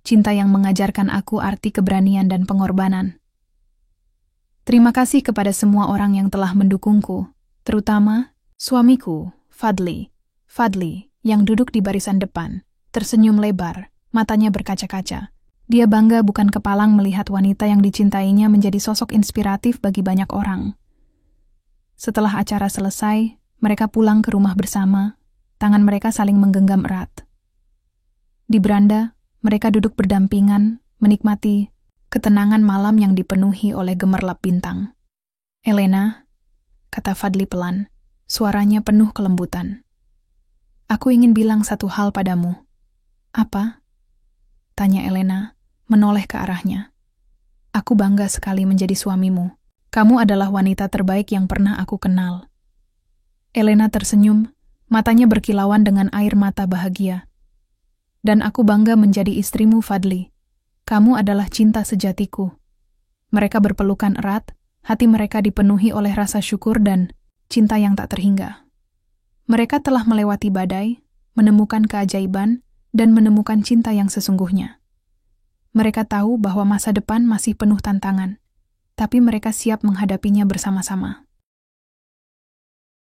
Cinta yang mengajarkan aku arti keberanian dan pengorbanan. Terima kasih kepada semua orang yang telah mendukungku, terutama suamiku, Fadli. Fadli, yang duduk di barisan depan, tersenyum lebar, matanya berkaca-kaca. Dia bangga bukan kepalang melihat wanita yang dicintainya menjadi sosok inspiratif bagi banyak orang. Setelah acara selesai, mereka pulang ke rumah bersama, tangan mereka saling menggenggam erat. Di beranda, mereka duduk berdampingan, menikmati ketenangan malam yang dipenuhi oleh gemerlap bintang. "Elena," kata Fadli pelan, suaranya penuh kelembutan. "Aku ingin bilang satu hal padamu." "Apa?" tanya Elena, menoleh ke arahnya. "Aku bangga sekali menjadi suamimu. Kamu adalah wanita terbaik yang pernah aku kenal." Elena tersenyum, matanya berkilauan dengan air mata bahagia. "Dan aku bangga menjadi istrimu, Fadli. Kamu adalah cinta sejatiku." Mereka berpelukan erat, hati mereka dipenuhi oleh rasa syukur dan cinta yang tak terhingga. Mereka telah melewati badai, menemukan keajaiban, dan menemukan cinta yang sesungguhnya. Mereka tahu bahwa masa depan masih penuh tantangan, tapi mereka siap menghadapinya bersama-sama.